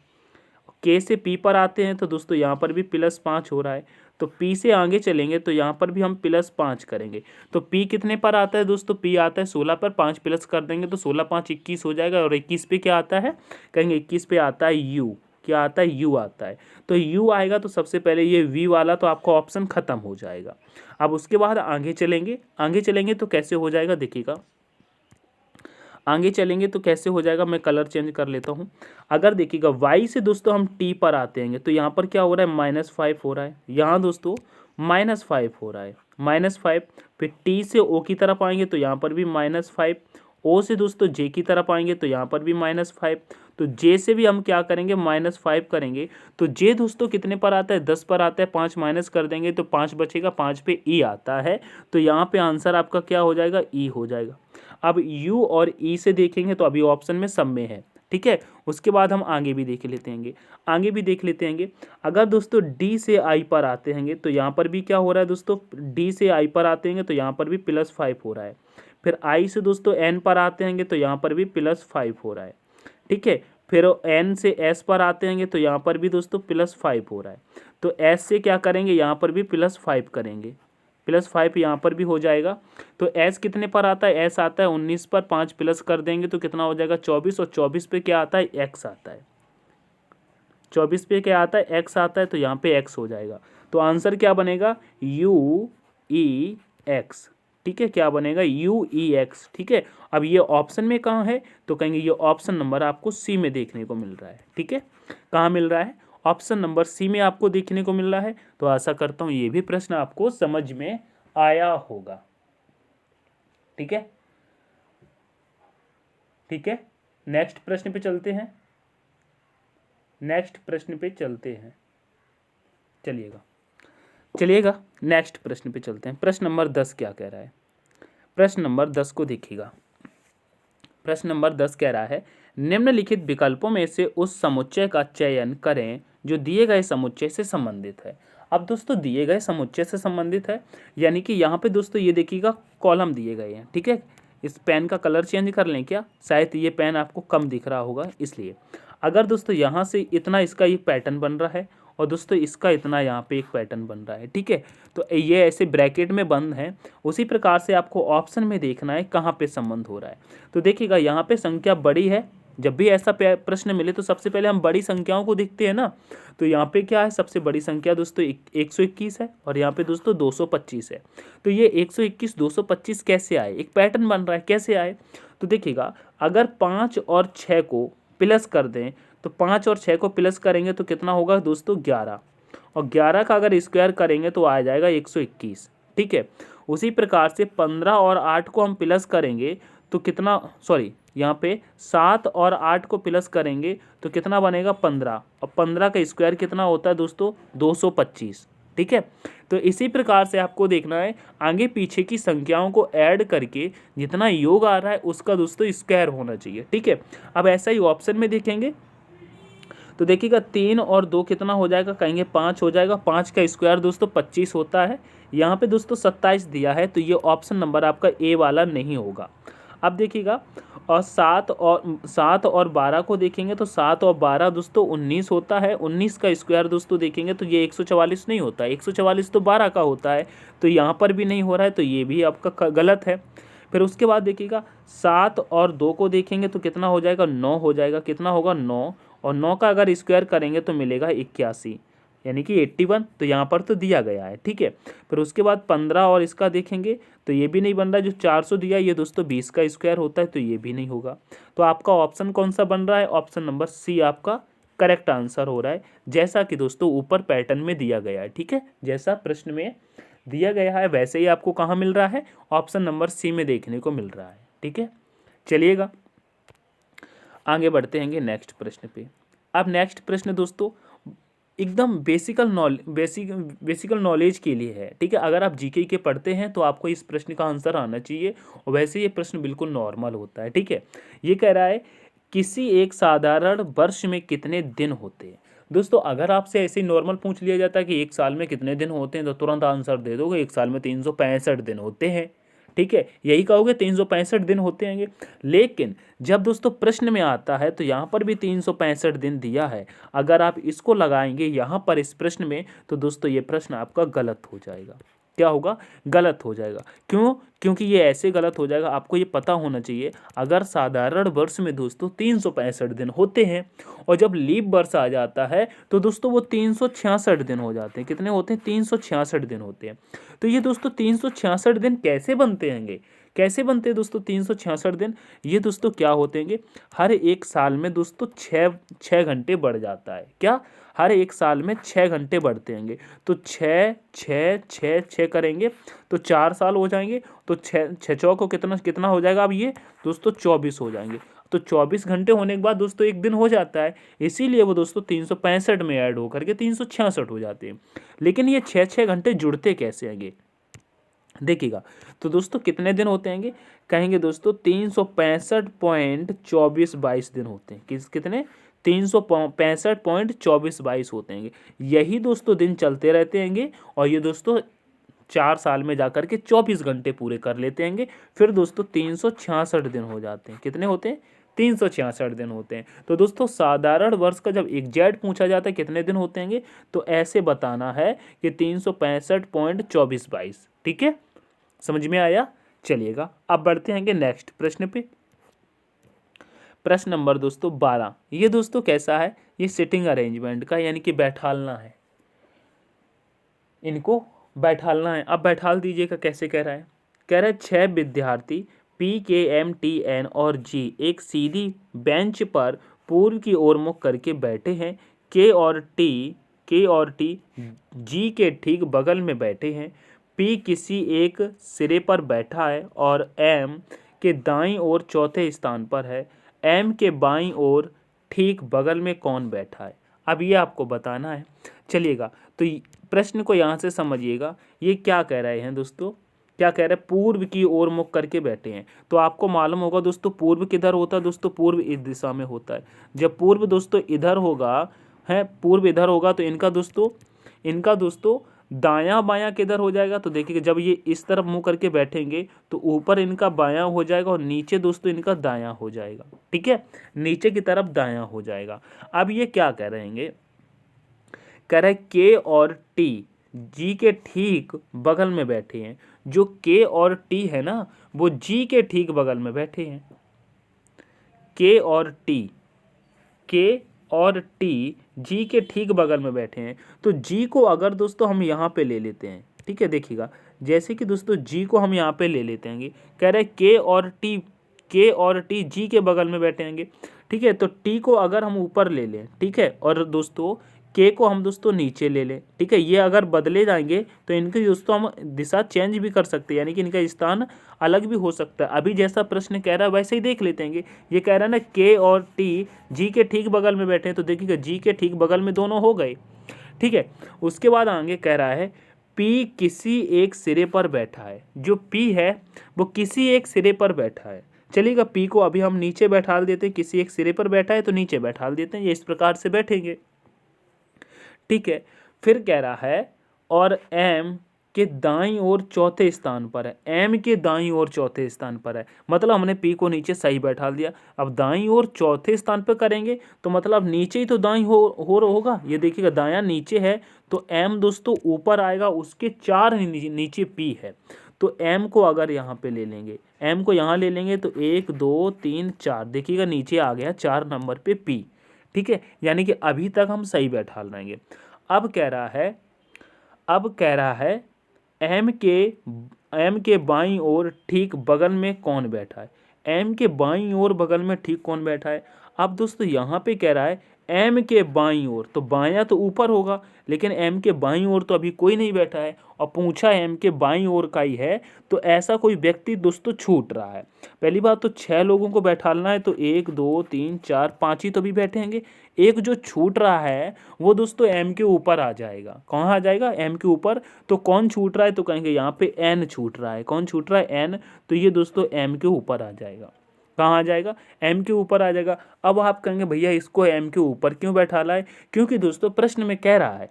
के से पी पर आते हैं तो दोस्तों यहाँ पर भी +5 हो रहा है। तो पी से आगे चलेंगे तो यहाँ पर भी हम +5 करेंगे। तो पी कितने पर आता है दोस्तों, पी आता है 16 पर, 5 प्लस कर देंगे तो 16 5 21 हो जाएगा। और 21 पे क्या आता है, कहेंगे 21 पे आता है यू, क्या आता है, यू आता है। तो यू आएगा तो सबसे पहले ये वी वाला तो आपका ऑप्शन खत्म हो जाएगा। अब उसके बाद आगे चलेंगे तो कैसे हो जाएगा, देखिएगा आगे चलेंगे तो कैसे हो जाएगा, मैं कलर चेंज कर लेता हूँ। अगर देखिएगा वाई से दोस्तों हम टी पर आते हैं तो यहाँ पर क्या हो रहा है, -5 हो रहा है, यहाँ दोस्तों -5 हो रहा है, -5। फिर टी से ओ की तरफ आएंगे तो यहाँ पर भी -5, ओ से दोस्तों जे की तरफ आएंगे तो यहाँ पर भी -5। तो जे से भी हम क्या करेंगे -5 करेंगे। तो जे दोस्तों कितने पर आता है 10 पर आता है, 5 माइनस कर देंगे तो 5 बचेगा, 5 पे ई आता है। तो यहाँ पे आंसर आपका क्या हो जाएगा, ई हो जाएगा। अब यू और ई से देखेंगे तो अभी ऑप्शन में सब में है, ठीक है। उसके बाद हम आगे भी देख लेते हैं, आगे भी देख लेते हैं। अगर दोस्तों डी से आई पर आते हैं तो यहाँ पर भी क्या हो रहा है दोस्तों, डी से आई पर आते हैं तो यहाँ पर भी +5 हो रहा है। फिर आई से दोस्तों एन पर आते हैं तो यहाँ पर भी +5 हो रहा है, ठीक है। फिर एन से एस पर आते हैं तो यहाँ पर भी दोस्तों +5 हो रहा है। तो एस से क्या करेंगे, यहाँ पर भी +5 करेंगे, +5 यहाँ पर भी हो जाएगा। तो एस कितने पर आता है, एस आता है 19 पर, 5 प्लस कर देंगे तो कितना हो जाएगा 24, और 24 पे क्या आता है, एक्स आता है। 24 पे क्या आता है, एक्स आता है, तो यहाँ पे एक्स हो जाएगा। तो आंसर क्या बनेगा, यू ई एक्स, ठीक है। क्या बनेगा, यू ई एक्स, ठीक है। अब ये ऑप्शन में कहाँ है, तो कहेंगे ये ऑप्शन नंबर आपको सी में देखने को मिल रहा है, ठीक है। कहाँ मिल रहा है, ऑप्शन नंबर सी में आपको देखने को मिल रहा है। तो आशा करता हूँ ये भी प्रश्न आपको समझ में आया होगा, ठीक है, ठीक है। नेक्स्ट प्रश्न पे चलते हैं, नेक्स्ट प्रश्न पे चलते हैं, चलिएगा नेक्स्ट प्रश्न पे चलते हैं। प्रश्न नंबर 10 क्या कह रहा है, प्रश्न नंबर 10 को देखिएगा। प्रश्न नंबर 10 कह रहा है, निम्नलिखित विकल्पों में से उस समुच्चय का चयन करें जो दिए गए समुच्चय से संबंधित है। अब दोस्तों दिए गए समुच्चय से संबंधित है, यानी कि यहाँ पे दोस्तों ये देखिएगा कॉलम दिए गए हैं, ठीक है। इस पेन का कलर चेंज कर लें क्या, शायद ये पेन आपको कम दिख रहा होगा इसलिए। अगर दोस्तों यहाँ से इतना इसका ये पैटर्न बन रहा है और दोस्तों इसका इतना यहाँ पे एक पैटर्न बन रहा है, ठीक है। तो ये ऐसे ब्रैकेट में बंद है। उसी प्रकार से आपको ऑप्शन में देखना है कहाँ पे संबंध हो रहा है। तो देखिएगा यहाँ पे संख्या बड़ी है, जब भी ऐसा प्रश्न मिले तो सबसे पहले हम बड़ी संख्याओं को देखते हैं ना। तो यहाँ पे क्या है, सबसे बड़ी संख्या दोस्तों 121 है और यहाँ पे दोस्तों 225 है। तो ये 121 225 कैसे आए, एक पैटर्न बन रहा है, कैसे आए। तो देखिएगा अगर 5 और 6 को प्लस कर दें तो 5 और 6 को प्लस करेंगे तो कितना होगा दोस्तों 11, और 11 का अगर स्क्वायर करेंगे तो आ जाएगा 121, ठीक है। उसी प्रकार से 15 और 8 को हम प्लस करेंगे तो कितना, सॉरी यहाँ पे 7 और 8 को प्लस करेंगे तो कितना बनेगा 15, और 15 का स्क्वायर कितना होता है दोस्तों 225, ठीक है। तो इसी प्रकार से आपको देखना है आगे पीछे की संख्याओं को ऐड करके जितना योग आ रहा है उसका दोस्तों स्क्वायर होना चाहिए, ठीक है। अब ऐसा ही ऑप्शन में देखेंगे तो देखिएगा 3 और 2 कितना हो जाएगा, कहेंगे 5 हो जाएगा। 5 का स्क्वायर दोस्तों 25 होता है। यहाँ पे दोस्तों 27 दिया है, तो ये ऑप्शन नंबर आपका ए वाला नहीं होगा। अब देखिएगा और 7 और 12 को देखेंगे तो 7 और 12 दोस्तों 19 होता है। 19 का स्क्वायर दोस्तों देखेंगे तो ये 144 नहीं होता, 144 तो 12 का होता है। तो यहाँ पर भी नहीं हो रहा है, तो ये भी आपका गलत है। फिर उसके बाद देखिएगा 7 और 2 को देखेंगे तो कितना हो जाएगा 9 हो जाएगा, कितना होगा 9, और 9 का अगर स्क्वायर करेंगे तो मिलेगा 81, यानी कि 81। तो यहाँ पर तो दिया गया है, ठीक है। फिर उसके बाद 15 और इसका देखेंगे तो ये भी नहीं बन रहा है। जो 400 दिया ये दोस्तों 20 का स्क्वायर होता है, तो ये भी नहीं होगा। तो आपका ऑप्शन कौन सा बन रहा है, ऑप्शन नंबर सी आपका करेक्ट आंसर हो रहा है, जैसा कि दोस्तों ऊपर पैटर्न में दिया गया है, ठीक है। जैसा प्रश्न में दिया गया है वैसे ही आपको कहाँ मिल रहा है, ऑप्शन नंबर सी में देखने को मिल रहा है, ठीक है। चलिएगा आगे बढ़ते हैं नेक्स्ट प्रश्न पे। अब नेक्स्ट प्रश्न दोस्तों एकदम बेसिकल नॉलेज के लिए है, ठीक है। अगर आप जीके के पढ़ते हैं तो आपको इस प्रश्न का आंसर आना चाहिए, और वैसे ये प्रश्न बिल्कुल नॉर्मल होता है, ठीक है। ये कह रहा है किसी एक साधारण वर्ष में कितने दिन होते हैं। दोस्तों अगर आपसे ऐसे ही नॉर्मल पूछ लिया जाता है कि एक साल में कितने दिन होते हैं तो तुरंत आंसर दे दोगे, एक साल में 365 दिन होते हैं, ठीक है, यही कहोगे 365 दिन होते हैं। लेकिन जब दोस्तों प्रश्न में आता है तो यहाँ पर भी 365 दिन दिया है। अगर आप इसको लगाएंगे यहाँ पर इस प्रश्न में तो दोस्तों ये प्रश्न आपका गलत हो जाएगा। क्या होगा, गलत हो जाएगा। क्यों, क्योंकि ये ऐसे गलत हो जाएगा। आपको ये पता होना चाहिए अगर साधारण वर्ष में दोस्तों 365 दिन होते हैं और जब लीप वर्ष आ जाता है तो दोस्तों वो 366 दिन हो जाते हैं। कितने होते हैं, 366 दिन होते हैं। तो ये दोस्तों 366 दिन कैसे बनते हैं, कैसे बनते हैं दोस्तों 366 दिन। ये दोस्तों क्या होते हैं, हर एक साल में दोस्तों 6 घंटे बढ़ जाता है। क्या, हर एक साल में 6 घंटे बढ़ते हैं। तो 6 6 6 6 करेंगे तो 4 साल हो जाएंगे। तो 6 6 को कितना हो जाएगा, अब ये दोस्तों 24 हो जाएंगे। तो 24 घंटे होने के बाद दोस्तों एक दिन हो जाता है, इसीलिए वो दोस्तों 365 में ऐड होकर के 366 हो जाते हैं। लेकिन ये 6 घंटे जुड़ते कैसे हैंगे, देखिएगा। तो दोस्तों कितने दिन होते हैंगे, कहेंगे दोस्तों 365.2422 दिन होते हैं। कितने 365.2422 होते हैं। यही दोस्तों दिन चलते रहते हैंगे और ये दोस्तों 4 साल में जाकर के 24 घंटे पूरे कर लेते हैंगे। फिर दोस्तों 366 दिन हो जाते हैं। कितने होते हैं, 366 दिन होते हैं। तो दोस्तों साधारण वर्ष का जब एग्जैक्ट पूछा जाता है कितने दिन होते हैं, तो ऐसे बताना है कि 365.2422। ठीक है, समझ में आया। चलिएगा अब बढ़ते हैं नेक्स्ट प्रश्न पे। प्रश्न नंबर दोस्तों 12। ये दोस्तों कैसा है, ये सिटिंग अरेंजमेंट का, यानी कि बैठालना है, इनको बैठालना है। अब बैठाल दीजिएगा, कैसे कह रहा है, कह रहा है 6 विद्यार्थी PKMTN और G एक सीधी बेंच पर पूर्व की ओर मुख करके बैठे हैं। K और T G के ठीक बगल में बैठे हैं। P किसी एक सिरे पर बैठा है और M के दाईं ओर चौथे स्थान पर है। M के बाईं ओर ठीक बगल में कौन बैठा है। अब ये आपको बताना है। चलिएगा, तो प्रश्न को यहाँ से समझिएगा, ये क्या कह रहे हैं दोस्तों, क्या कह रहे हैं, पूर्व की ओर मुख करके बैठे हैं। तो आपको मालूम होगा दोस्तों पूर्व किधर होता है, दोस्तों पूर्व इस दिशा में होता है। जब पूर्व दोस्तों इधर होगा, है पूर्व इधर होगा, तो इनका दोस्तों दायां बायां किधर हो जाएगा, तो देखिए जब ये इस तरफ मुंह करके बैठेंगे तो ऊपर इनका बायां हो जाएगा और नीचे दोस्तों इनका दायां हो जाएगा। ठीक है, नीचे की तरफ दायां हो जाएगा। अब ये क्या कह रहेंगे, कह रहे K और T G के ठीक बगल में बैठे हैं। जो K और T है ना, वो G के ठीक बगल में बैठे हैं। K और T G के ठीक बगल में बैठे हैं। तो G को अगर दोस्तों हम यहाँ पे ले लेते हैं, ठीक है, देखिएगा, जैसे कि दोस्तों G को हम यहाँ पे ले लेते हैं, कह रहे K और T G के बगल में बैठे हैं। ठीक है, तो T को अगर हम ऊपर ले लें, ठीक है, और दोस्तों K को हम दोस्तों नीचे ले लें। ठीक है, ये अगर बदले जाएंगे तो इनकी दोस्तों हम दिशा चेंज भी कर सकते हैं, यानी कि इनका स्थान अलग भी हो सकता है। अभी जैसा प्रश्न कह रहा है वैसे ही देख लेते हैं। ये कह रहा है ना K और T G के ठीक बगल में बैठे हैं, तो देखिएगा G के ठीक बगल में दोनों हो गए। ठीक है, उसके बाद आगे कह रहा है P किसी एक सिरे पर बैठा है। जो P है वो किसी एक सिरे पर बैठा है। चलिएगा, P को अभी हम नीचे बैठा देते हैं, किसी एक सिरे पर बैठा है तो नीचे बैठा देते हैं, ये इस प्रकार से बैठेंगे। ठीक है, फिर कह रहा है और M के दाईं ओर चौथे स्थान पर है। M के दाईं ओर चौथे स्थान पर है, मतलब हमने P को नीचे सही बैठा दिया। अब दाईं ओर चौथे स्थान पर करेंगे तो मतलब नीचे ही तो दाईं होगा। ये देखिएगा दायां नीचे है तो M दोस्तों ऊपर आएगा, उसके 4 नीचे P है। तो M को अगर यहाँ पे ले लेंगे, M को यहाँ ले लेंगे तो 1 2 3 4, देखिएगा नीचे आ गया 4 नंबर पे P। ठीक है, यानी कि अभी तक हम सही बैठा लेंगे। अब कह रहा है M के बाईं ओर ठीक बगल में कौन बैठा है। M के बाईं ओर बगल में ठीक कौन बैठा है। अब दोस्तों यहाँ पे कह रहा है M के बाईं ओर, तो बायां तो ऊपर होगा, लेकिन M के बाईं ओर तो अभी कोई नहीं बैठा है और पूछा M के बाईं ओर का ही है, तो ऐसा कोई व्यक्ति दोस्तों छूट रहा है। पहली बात तो 6 लोगों को बैठाना है, तो 1 2 3 4 5 ही तो भी बैठेंगे। एक जो छूट रहा है वो दोस्तों M के ऊपर आ जाएगा। कहाँ आ जाएगा, M के ऊपर। तो कौन छूट रहा है, तो कहेंगे यहाँ पे N छूट रहा है। कौन छूट रहा है, N, तो ये दोस्तों M के ऊपर आ जाएगा। कहाँ आ जाएगा, M के ऊपर आ जाएगा। अब आप कहेंगे भैया इसको M के ऊपर क्यों बैठाला है, क्योंकि दोस्तों प्रश्न में कह रहा है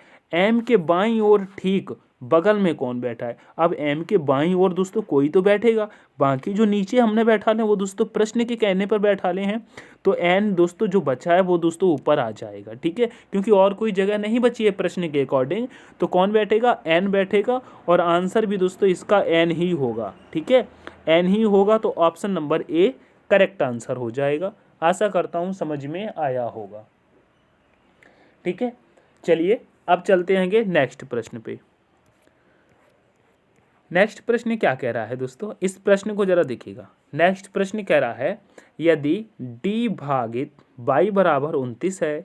M के बाईं ओर ठीक बगल में कौन बैठा है। अब M के बाईं ओर दोस्तों कोई तो बैठेगा, बाकी जो नीचे हमने बैठा ले वो दोस्तों प्रश्न के कहने पर बैठा ले हैं, तो N दोस्तों जो बचा है वो दोस्तों ऊपर आ जाएगा। ठीक है, क्योंकि और कोई जगह नहीं बची है प्रश्न के अकॉर्डिंग, तो कौन बैठेगा, N बैठेगा, और आंसर भी दोस्तों इसका N ही होगा। ठीक है, N ही होगा, तो option number A correct answer हो जाएगा। आशा करता हूँ समझ में आया होगा। ठीक है, चलिए अब चलते हैं नेक्स्ट प्रश्न पे। नेक्स्ट प्रश्न क्या कह रहा है दोस्तों, इस प्रश्न को जरा देखिएगा। नेक्स्ट प्रश्न कह रहा है यदि D भागित y बराबर 29 है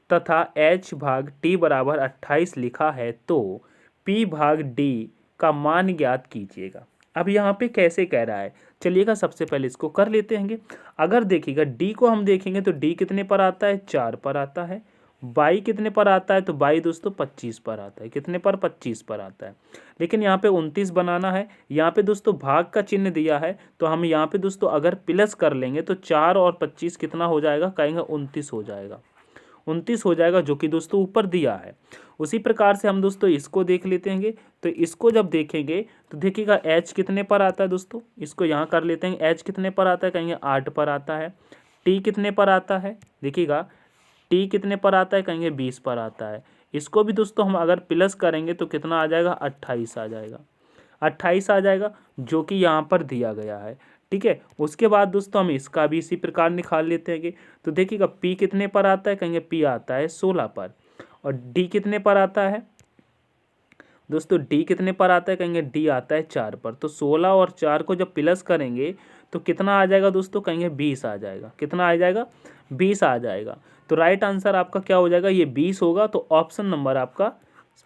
तथा h भाग t बराबर 28 लिखा है तो p भाग d का मान ज्ञात कीजिएगा। अब यहाँ पे कैसे कह रहा है, चलिएगा सबसे पहले इसको कर लेते हैं। अगर देखिएगा डी को हम देखेंगे तो डी कितने पर आता है, 4 पर आता है। बाई कितने पर आता है, तो बाई दोस्तों 25 पर आता है। कितने पर, 25 पर आता है। लेकिन यहाँ पे 29 बनाना है। यहाँ पे दोस्तों भाग का चिन्ह दिया है, तो हम यहाँ पे दोस्तों अगर प्लस कर लेंगे तो 4 और 25 कितना हो जाएगा, कहेंगे 29 हो जाएगा। 29 हो जाएगा, जो कि दोस्तों ऊपर दिया है। उसी प्रकार से हम दोस्तों इसको देख लेते हैं। तो इसको जब देखेंगे तो देखिएगा एच कितने पर आता है दोस्तों, इसको यहाँ कर लेते हैं। एच कितने पर आता है, कहेंगे 8 पर आता है। टी कितने पर आता है, देखिएगा टी कितने पर आता है, कहेंगे 20 पर आता है। इसको भी दोस्तों हम अगर प्लस करेंगे तो कितना आ जाएगा, 28 आ जाएगा। 28 आ जाएगा, जो कि यहाँ पर दिया गया है। ठीक है, उसके बाद दोस्तों हम इसका भी इसी प्रकार निकाल लेते हैं। तो देखिएगा पी कितने पर आता है, कहेंगे पी आता है 16 पर। और डी कितने पर आता है दोस्तों, डी कितने पर आता है, कहेंगे डी आता है 4 पर। तो 16 और 4 को जब प्लस करेंगे तो कितना आ जाएगा दोस्तों, कहेंगे 20 आ जाएगा। कितना आ जाएगा, 20 आ जाएगा। तो राइट आंसर आपका क्या हो जाएगा, ये 20 होगा। तो ऑप्शन नंबर आपका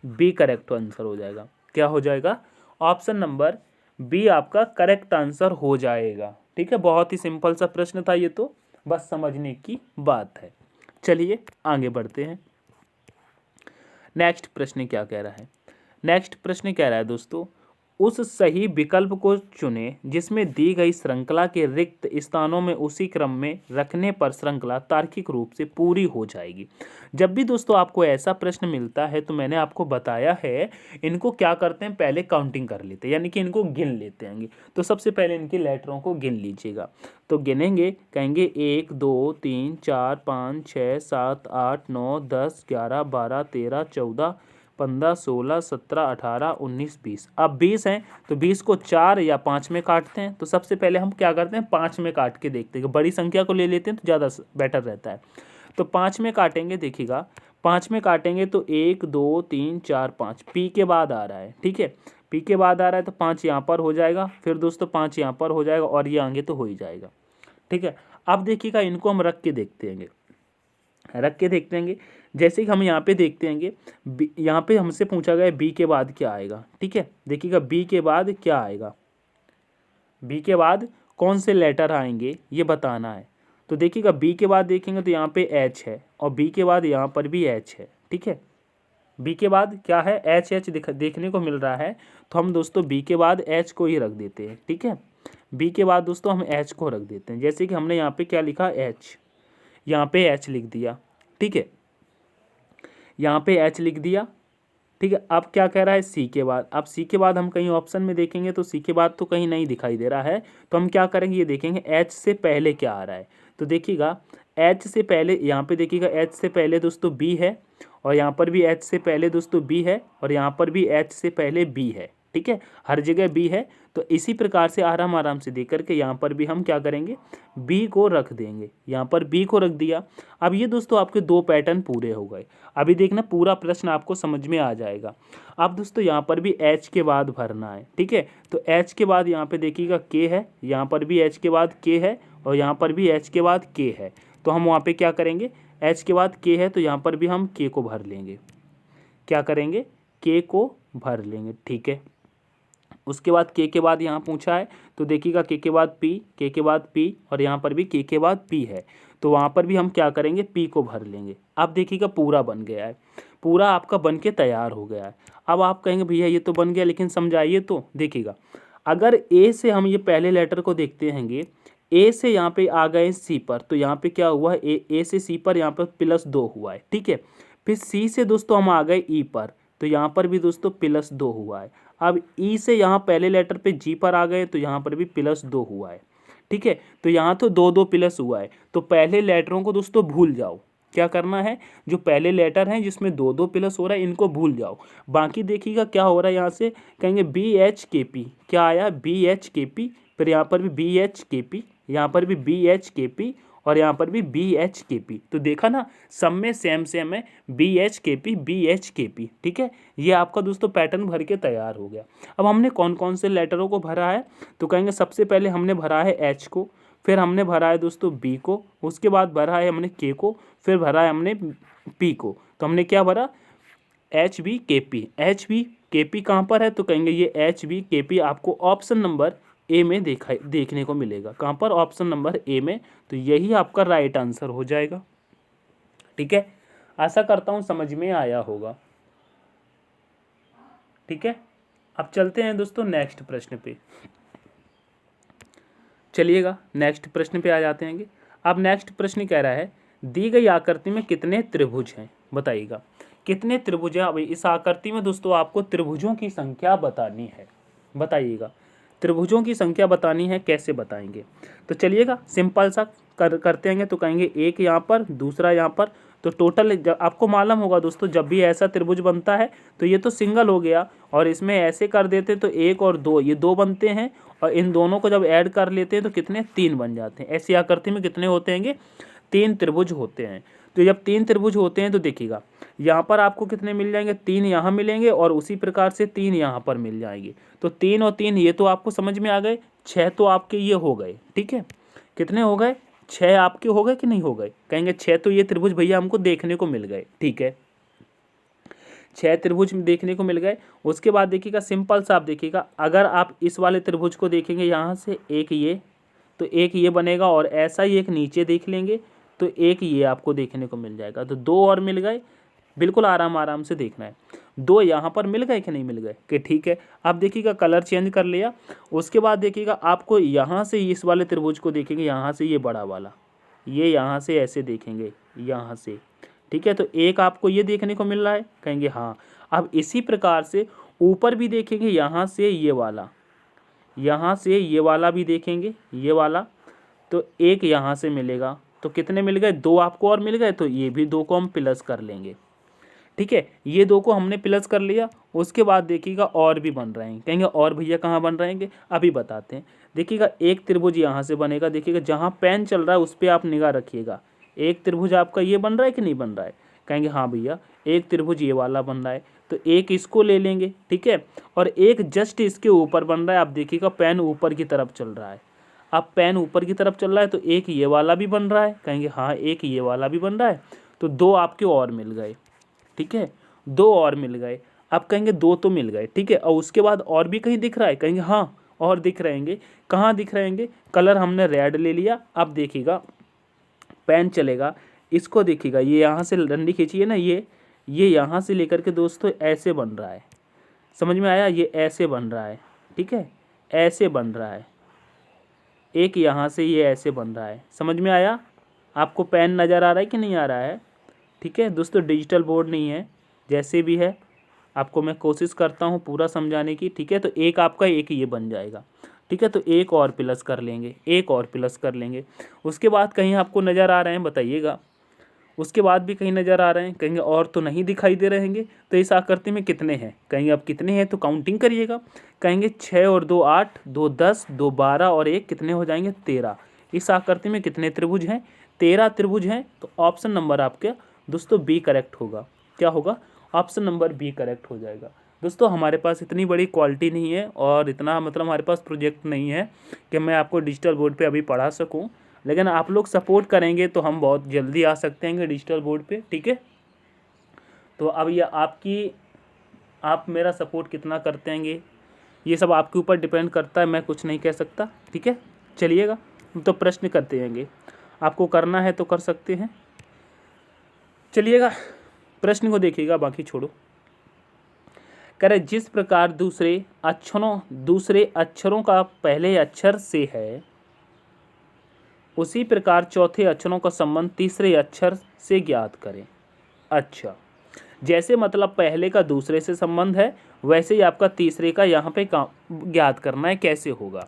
बी करेक्ट आंसर हो जाएगा। क्या हो जाएगा, ऑप्शन नंबर बी आपका करेक्ट आंसर हो जाएगा। ठीक है, बहुत ही सिंपल सा प्रश्न था ये, तो बस समझने की बात है। चलिए आगे बढ़ते हैं। नेक्स्ट प्रश्न क्या कह रहा है, नेक्स्ट प्रश्न कह रहा है दोस्तों, उस सही विकल्प को चुनें जिसमें दी गई श्रृंखला के रिक्त स्थानों में उसी क्रम में रखने पर श्रृंखला तार्किक रूप से पूरी हो जाएगी। जब भी दोस्तों आपको ऐसा प्रश्न मिलता है तो मैंने आपको बताया है, इनको क्या करते हैं, पहले काउंटिंग कर लेते हैं, यानी कि इनको गिन लेते हैं। तो सबसे पहले इनकी लेटरों को गिन लीजिएगा। तो गिनेंगे, कहेंगे 1 2 3 4 5 6 7 8 9 10 11 12 13 14 15 16 17 18 19 20। अब 20 हैं तो 20 को 4 या 5 में काटते हैं। तो सबसे पहले हम क्या करते हैं, 5 में काट के देखते हैं। बड़ी संख्या को ले लेते हैं तो ज़्यादा बेटर रहता है। तो 5 में काटेंगे, देखिएगा 5 में काटेंगे तो 1 2 3 4 5 पी के बाद आ रहा है। ठीक है, पी के बाद आ रहा है तो 5 यहाँ पर हो जाएगा, फिर दोस्तों 5 यहाँ पर हो जाएगा, और ये आगे तो हो ही जाएगा। ठीक है, अब देखिएगा इनको हम रख के देखते हैं, रख के देखते हैं। जैसे कि हम यहाँ पे देखते हैं, यहाँ पे हमसे पूछा गया बी के बाद क्या आएगा। ठीक है, देखिएगा बी के बाद क्या आएगा, बी के बाद कौन से लेटर आएंगे ये बताना है। तो देखिएगा बी के बाद देखेंगे तो यहाँ पे एच है, और बी के बाद यहाँ पर भी एच है। ठीक है, बी के बाद क्या है, एच एच देखने को मिल रहा है, तो हम दोस्तों बी के बाद एच को ही रख देते हैं। ठीक है, बी के बाद दोस्तों हम एच को रख देते हैं। जैसे कि हमने यहाँ पे क्या लिखा, एच, यहाँ पे एच लिख दिया। ठीक है, यहाँ पे एच लिख दिया। ठीक है, अब क्या कह रहा है, सी के बाद। अब सी के बाद हम कहीं ऑप्शन में देखेंगे तो सी के बाद तो कहीं नहीं दिखाई दे रहा है, तो हम क्या करेंगे, ये देखेंगे एच से पहले क्या आ रहा है। तो देखिएगा एच से पहले, यहाँ पे देखिएगा एच से पहले दोस्तों बी है, और यहाँ पर भी एच से पहले दोस्तों बी है, और यहाँ पर भी एच से पहले बी है। ठीक है, हर जगह बी है। तो इसी प्रकार से आराम आराम से देख करके यहाँ पर भी हम क्या करेंगे, बी को रख देंगे। यहाँ पर बी को रख दिया। अब ये दोस्तों आपके 2 पैटर्न पूरे हो गए। अभी देखना पूरा प्रश्न आपको समझ में आ जाएगा। अब दोस्तों यहाँ पर भी एच के बाद भरना है। ठीक है, तो एच के बाद यहाँ पे देखिएगा के है, यहाँ पर भी एच के बाद के है, और यहाँ पर भी एच के बाद के है। तो हम वहाँ पे क्या करेंगे, एच के बाद के है तो यहाँ पर भी हम के को भर लेंगे। क्या करेंगे, के को भर लेंगे। ठीक है, उसके बाद के बाद यहाँ पूछा है, तो देखिएगा के बाद पी, के बाद पी, और यहाँ पर भी के बाद पी है, तो वहाँ पर भी हम क्या करेंगे, पी को भर लेंगे। अब देखिएगा पूरा बन गया है, पूरा आपका बन के तैयार हो गया है। अब आप कहेंगे भैया ये तो बन गया, लेकिन समझाइए तो। देखिएगा अगर ए से हम ये पहले लेटर को देखते हैंगे, ए से यहाँ पे आ गए सी पर, तो यहाँ पे क्या हुआ है, ए से सी पर यहाँ पर +2 हुआ है। ठीक है, फिर सी से दोस्तों हम आ गए ई पर, तो यहाँ पर भी दोस्तों +2 हुआ है। अब ई से यहाँ पहले लेटर पे जी पर आ गए, तो यहाँ पर भी +2 हुआ है। ठीक है, तो यहाँ तो 2 2 प्लस हुआ है। तो पहले लेटरों को दोस्तों भूल जाओ। क्या करना है, जो पहले लेटर हैं जिसमें 2 2 प्लस हो रहा है, इनको भूल जाओ। बाकी देखिएगा क्या हो रहा है, यहाँ से कहेंगे BHKP, क्या आया, BHKP, फिर यहाँ पर भी BHKP, यहाँ पर भी BHKP, और यहाँ पर भी BHKP। तो देखा ना, सब में सेम सेम है, BHKP BHKP। ठीक है, ये आपका दोस्तों पैटर्न भर के तैयार हो गया। अब हमने कौन कौन से लेटरों को भरा है, तो कहेंगे सबसे पहले हमने भरा है H को, फिर हमने भरा है दोस्तों B को, उसके बाद भरा है हमने K को, फिर भरा है हमने P को। तो हमने क्या भरा, HBKP, HB के पी कहाँ पर है, तो कहेंगे ये एच बी के पी आपको ऑप्शन नंबर ए में देखने को मिलेगा। कहाँ पर, ऑप्शन नंबर ए में। तो यही आपका राइट आंसर हो जाएगा। ठीक है, आशा करता हूँ समझ में आया होगा। ठीक है, अब चलते हैं दोस्तों नेक्स्ट प्रश्न पे। चलिएगा नेक्स्ट प्रश्न पे आ जाते हैं। अब नेक्स्ट प्रश्न कह रहा है दी गई आकृति में कितने त्रिभुज हैं, बताइएगा कितने त्रिभुज हैं। अब इस आकृति में दोस्तों आपको त्रिभुजों की संख्या बतानी है। बताइएगा त्रिभुजों की संख्या बतानी है, कैसे बताएंगे। तो चलिएगा सिंपल सा करते हैं। तो कहेंगे एक यहाँ पर, दूसरा यहाँ पर, तो टोटल आपको मालूम होगा दोस्तों जब भी ऐसा त्रिभुज बनता है तो ये तो सिंगल हो गया, और इसमें ऐसे कर देते तो एक और दो, ये दो बनते हैं, और इन दोनों को जब ऐड कर लेते हैं तो कितने, तीन बन जाते हैं। ऐसी आकृति में कितने होते हैं, तीन त्रिभुज होते हैं। तो जब तीन त्रिभुज होते हैं तो देखिएगा यहाँ पर आपको कितने मिल जाएंगे, तीन यहाँ मिलेंगे और उसी प्रकार से तीन यहाँ पर मिल जाएंगे। तो तीन और तीन ये तो आपको समझ में आ गए, छः तो आपके ये हो गए। ठीक है, कितने हो गए, छः आपके हो गए कि नहीं हो गए, कहेंगे छः तो ये त्रिभुज भैया हमको देखने को मिल गए। ठीक है, छह त्रिभुज देखने को मिल गए। उसके बाद देखिएगा सिंपल सा आप देखिएगा, अगर आप इस वाले त्रिभुज को देखेंगे यहाँ से एक ये, तो एक ये बनेगा, और ऐसा ही एक नीचे देख लेंगे तो एक ये आपको देखने को मिल जाएगा। तो दो और मिल गए, बिल्कुल आराम से देखना है। दो यहाँ पर मिल गए कि नहीं मिल गए, कि ठीक है। अब देखिएगा कलर चेंज कर लिया। उसके बाद देखिएगा आपको यहाँ से इस वाले त्रिभुज को देखेंगे, यहाँ से ये बड़ा वाला, ये यहाँ से ऐसे देखेंगे यहाँ से। ठीक है, तो एक आपको ये देखने को मिल रहा है, कहेंगे हाँ। अब इसी प्रकार से ऊपर भी देखेंगे, यहाँ से ये वाला, यहाँ से ये वाला भी देखेंगे, ये वाला, तो एक यहाँ से मिलेगा। तो कितने मिल गए, दो आपको और मिल गए। तो ये भी दो को हम प्लस कर लेंगे। ठीक है, ये दो को हमने प्लस कर लिया। उसके बाद देखिएगा और भी बन रहे हैं, कहेंगे और भैया कहाँ बन रहे हैं, अभी बताते हैं। देखिएगा एक त्रिभुज यहाँ से बनेगा, देखिएगा जहाँ पेन चल रहा है उस पर आप निगाह रखिएगा। एक त्रिभुज आपका ये बन रहा है कि नहीं बन रहा है, कहेंगे हाँ भैया एक त्रिभुज ये वाला बन रहा है, तो एक इसको ले लेंगे। ठीक है, और एक जस्ट इसके ऊपर बन रहा है। आप देखिएगा पेन ऊपर की तरफ चल रहा है, अब पेन ऊपर की तरफ चल रहा है, तो एक ये वाला भी बन रहा है, कहेंगे हाँ एक ये वाला भी बन रहा है। तो दो आपके और मिल गए। ठीक है, दो और मिल गए। अब कहेंगे दो तो मिल गए। ठीक है, और उसके बाद और भी कहीं दिख रहा है, कहेंगे हाँ और दिख रहेंगे। कहाँ दिख रहेंगे, कलर हमने रेड ले लिया। अब देखिएगा पेन चलेगा, इसको देखिएगा, ये यहाँ से डंडी खींचिए ना, ये यहाँ से लेकर के दोस्तों ऐसे बन रहा है, समझ में आया, ये ऐसे बन रहा है। ठीक है, ऐसे बन रहा है, एक यहाँ से ये ऐसे बन रहा है, समझ में आया। आपको पेन नज़र आ रहा है कि नहीं आ रहा है। ठीक है दोस्तों, डिजिटल बोर्ड नहीं है, जैसे भी है आपको मैं कोशिश करता हूँ पूरा समझाने की। ठीक है, तो एक आपका एक ये बन जाएगा। ठीक है, तो एक और प्लस कर लेंगे, एक और प्लस कर लेंगे। उसके बाद कहीं आपको नज़र आ रहे हैं, बताइएगा। उसके बाद भी कहीं नज़र आ रहे हैं, कहेंगे और तो नहीं दिखाई दे रहेंगे। तो इस आकृति में कितने हैं, कहेंगे अब कितने हैं, तो काउंटिंग करिएगा। कहेंगे 6 और 2 8, 2 10, 2 12 और 1 कितने हो जाएंगे, 13। इस आकृति में कितने त्रिभुज हैं, 13 त्रिभुज हैं। तो ऑप्शन नंबर आपके दोस्तों बी करेक्ट होगा। क्या होगा, ऑप्शन नंबर बी करेक्ट हो जाएगा। दोस्तों हमारे पास इतनी बड़ी क्वालिटी नहीं है और इतना मतलब हमारे पास प्रोजेक्ट नहीं है कि मैं आपको डिजिटल बोर्ड पे अभी पढ़ा सकूं, लेकिन आप लोग सपोर्ट करेंगे तो हम बहुत जल्दी आ सकते हैं डिजिटल बोर्ड पे। ठीक है, तो अब ये आप मेरा सपोर्ट कितना करते हैं ये सब आपके ऊपर डिपेंड करता है, मैं कुछ नहीं कह सकता। ठीक है, चलिएगा तो प्रश्न करते हैं, आपको करना है तो कर सकते हैं। चलिएगा प्रश्न को देखिएगा, बाकी छोड़ो। कह रहे जिस प्रकार दूसरे अक्षरों का पहले अक्षर से है, उसी प्रकार चौथे अक्षरों का संबंध तीसरे अक्षर से ज्ञात करें। अच्छा, जैसे मतलब पहले का दूसरे से संबंध है, वैसे ही आपका तीसरे का यहाँ पे ज्ञात करना है। कैसे होगा,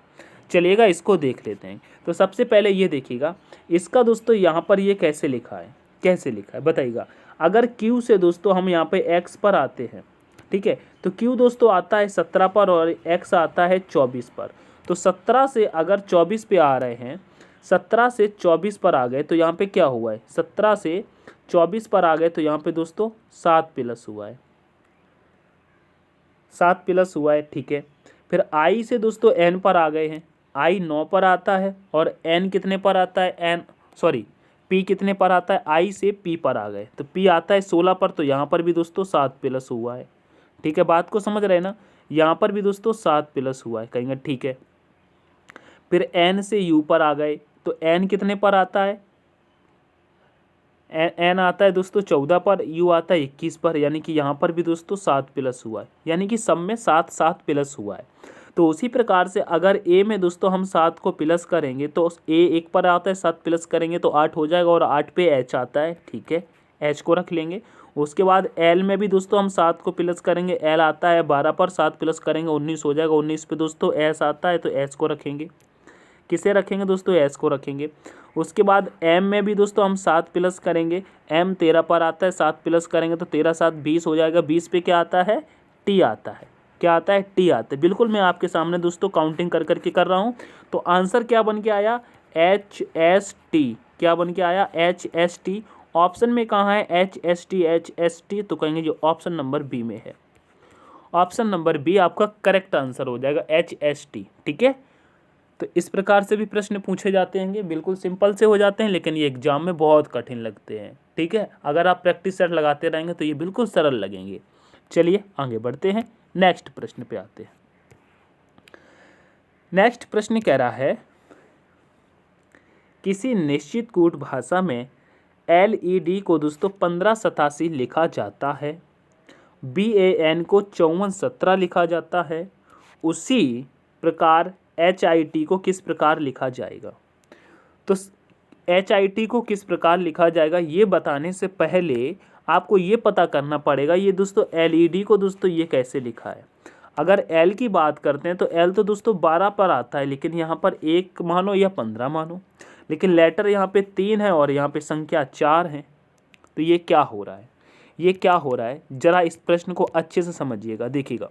चलिएगा इसको देख लेते हैं। तो सबसे पहले ये देखिएगा, इसका दोस्तों यहाँ पर ये कैसे लिखा है, कैसे लिखा है बताइएगा। अगर Q से दोस्तों हम यहाँ पे X पर आते हैं, ठीक है, तो Q दोस्तों आता है 17 पर और X आता है 24 पर। तो 17 से अगर 24 पे आ रहे हैं, 17 से 24 पर आ गए तो यहाँ पे क्या हुआ है, 17 से 24 पर आ गए तो यहाँ पे दोस्तों 7 प्लस हुआ है, 7 प्लस हुआ है। ठीक है, फिर I से दोस्तों N पर आ गए हैं, I 9 पर आता है और N कितने पर आता है, P कितने पर आता है, I से P पर आ गए तो P आता है 16 पर, तो यहाँ पर भी दोस्तों 7 प्लस हुआ है। ठीक है, बात को समझ रहे हैं ना। यहाँ पर भी दोस्तों 7 प्लस हुआ है, कहेंगे ठीक है। फिर n से u पर आ गए तो n कितने पर आता है, n आता है दोस्तों 14 पर, u आता है 21 पर, यानी कि यहाँ पर भी दोस्तों 7 प्लस हुआ है, यानी कि सब में 7 7 प्लस हुआ है। तो उसी प्रकार से अगर a में दोस्तों हम 7 को प्लस करेंगे तो a 1 पर आता है, 7 प्लस करेंगे तो 8 हो जाएगा, और 8 पे h आता है, ठीक है, h को रख लेंगे। उसके बाद l में भी दोस्तों हम 7 को प्लस करेंगे, l आता है 12 पर, 7 प्लस करेंगे 19 हो जाएगा, 19 पे दोस्तों s आता है तो s को रखेंगे। किसे रखेंगे दोस्तों, s को रखेंगे। उसके बाद m में भी दोस्तों हम 7 प्लस करेंगे, m 13 पर आता है, 7 प्लस करेंगे तो 13 7 20 हो जाएगा, 20 पे क्या आता है, t आता है, क्या आता है, t आता है। बिल्कुल मैं आपके सामने दोस्तों काउंटिंग कर करके कर रहा हूँ। तो आंसर क्या बन के आया, HST, क्या बन के आया, HST। ऑप्शन में कहाँ है HST, तो कहेंगे जो ऑप्शन नंबर बी में है, ऑप्शन नंबर बी आपका करेक्ट आंसर हो जाएगा, HST, ठीक है। तो इस प्रकार से भी प्रश्न पूछे जाते हैं, बिल्कुल सिंपल से हो जाते हैं, लेकिन ये एग्जाम में बहुत कठिन लगते हैं, ठीक है। अगर आप प्रैक्टिस सेट लगाते रहेंगे तो ये बिल्कुल सरल लगेंगे। चलिए आगे बढ़ते हैं, नेक्स्ट प्रश्न पे आते हैं। नेक्स्ट प्रश्न कह रहा है, किसी निश्चित कूट भाषा में LED को दोस्तों 1587 लिखा जाता है, BAN को 5417 लिखा जाता है, उसी प्रकार HIT को किस प्रकार लिखा जाएगा। तो HIT को किस प्रकार लिखा जाएगा ये बताने से पहले आपको ये पता करना पड़ेगा ये दोस्तों LED को दोस्तों ये कैसे लिखा है। अगर L की बात करते हैं तो L तो दोस्तों 12 पर आता है, लेकिन यहाँ पर 1 मानो या 15 मानो, लेकिन लेटर यहाँ पे 3 है और यहाँ पे संख्या 4 है। तो ये क्या हो रहा है, ये क्या हो रहा है, जरा इस प्रश्न को अच्छे से समझिएगा। देखिएगा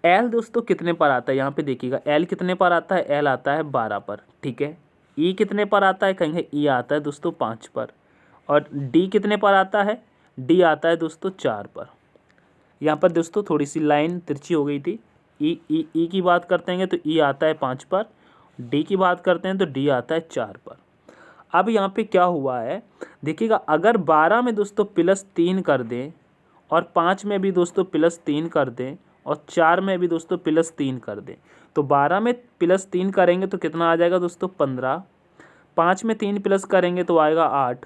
L दोस्तों कितने पर आता है, यहाँ पे देखिएगा L कितने पर आता है, L आता है 12 पर, ठीक है। E कितने पर आता है, कहेंगे E आता है दोस्तों 5 पर, और D कितने पर आता है, D आता है दोस्तों 4 पर। यहाँ पर दोस्तों थोड़ी सी लाइन तिरछी हो गई थी। E की बात करते हैं तो E आता है 5 पर, D की बात करते हैं तो D आता है 4 पर। अब यहाँ पे क्या हुआ है, देखिएगा अगर 12 में दोस्तों +3 कर दें, और 5 में भी दोस्तों +3 कर दें, और 4 में भी दोस्तों +3 कर दें, तो 12 में +3 करेंगे तो कितना आ जाएगा दोस्तों 15, 5 में 3 प्लस करेंगे तो आएगा 8,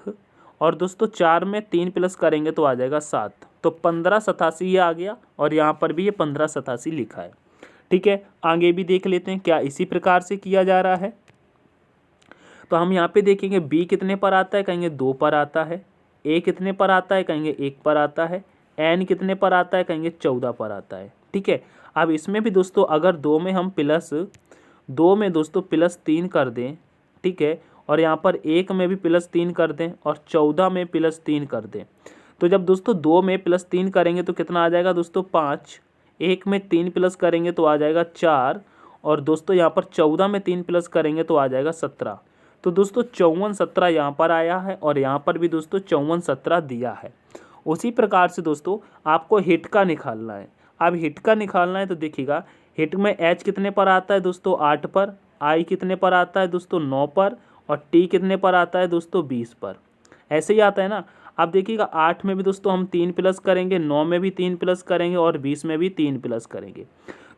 और दोस्तों 4 में 3 प्लस करेंगे तो आ जाएगा 7। तो 1587 ये आ गया, और यहाँ पर भी ये 1587 लिखा है, ठीक है। आगे भी देख लेते हैं क्या इसी प्रकार से किया जा रहा है। तो हम यहाँ पे देखेंगे B कितने पर आता है, कहेंगे 2 पर आता है, A कितने पर आता है, कहेंगे 1 पर आता है, N कितने पर आता है, कहेंगे 14 पर आता है, ठीक है। अब इसमें भी दोस्तों अगर 2 में हम +3 कर दें, ठीक है, और यहाँ पर 1 में भी +3 कर दें, और 14 में +3 कर दें, तो जब दोस्तों 2 में +3 करेंगे तो कितना आ जाएगा दोस्तों 5, 1 में 3 प्लस करेंगे तो आ जाएगा 4, और दोस्तों यहाँ पर 14 में 3 प्लस करेंगे तो आ जाएगा 17। तो दोस्तों 5417 यहाँ पर आया है, और यहाँ पर भी दोस्तों 5417 दिया है। उसी प्रकार से दोस्तों आपको हिट का निकालना है। अब हिट का निकालना है तो देखिएगा हिट में H कितने पर आता है दोस्तों 8 पर, I कितने पर आता है दोस्तों 9 पर, और T कितने पर आता है दोस्तों 20 पर। ऐसे ही आता है ना। अब देखिएगा 8 में भी दोस्तों हम 3 प्लस करेंगे, 9 में भी 3 प्लस करेंगे, और 20 में भी 3 प्लस करेंगे।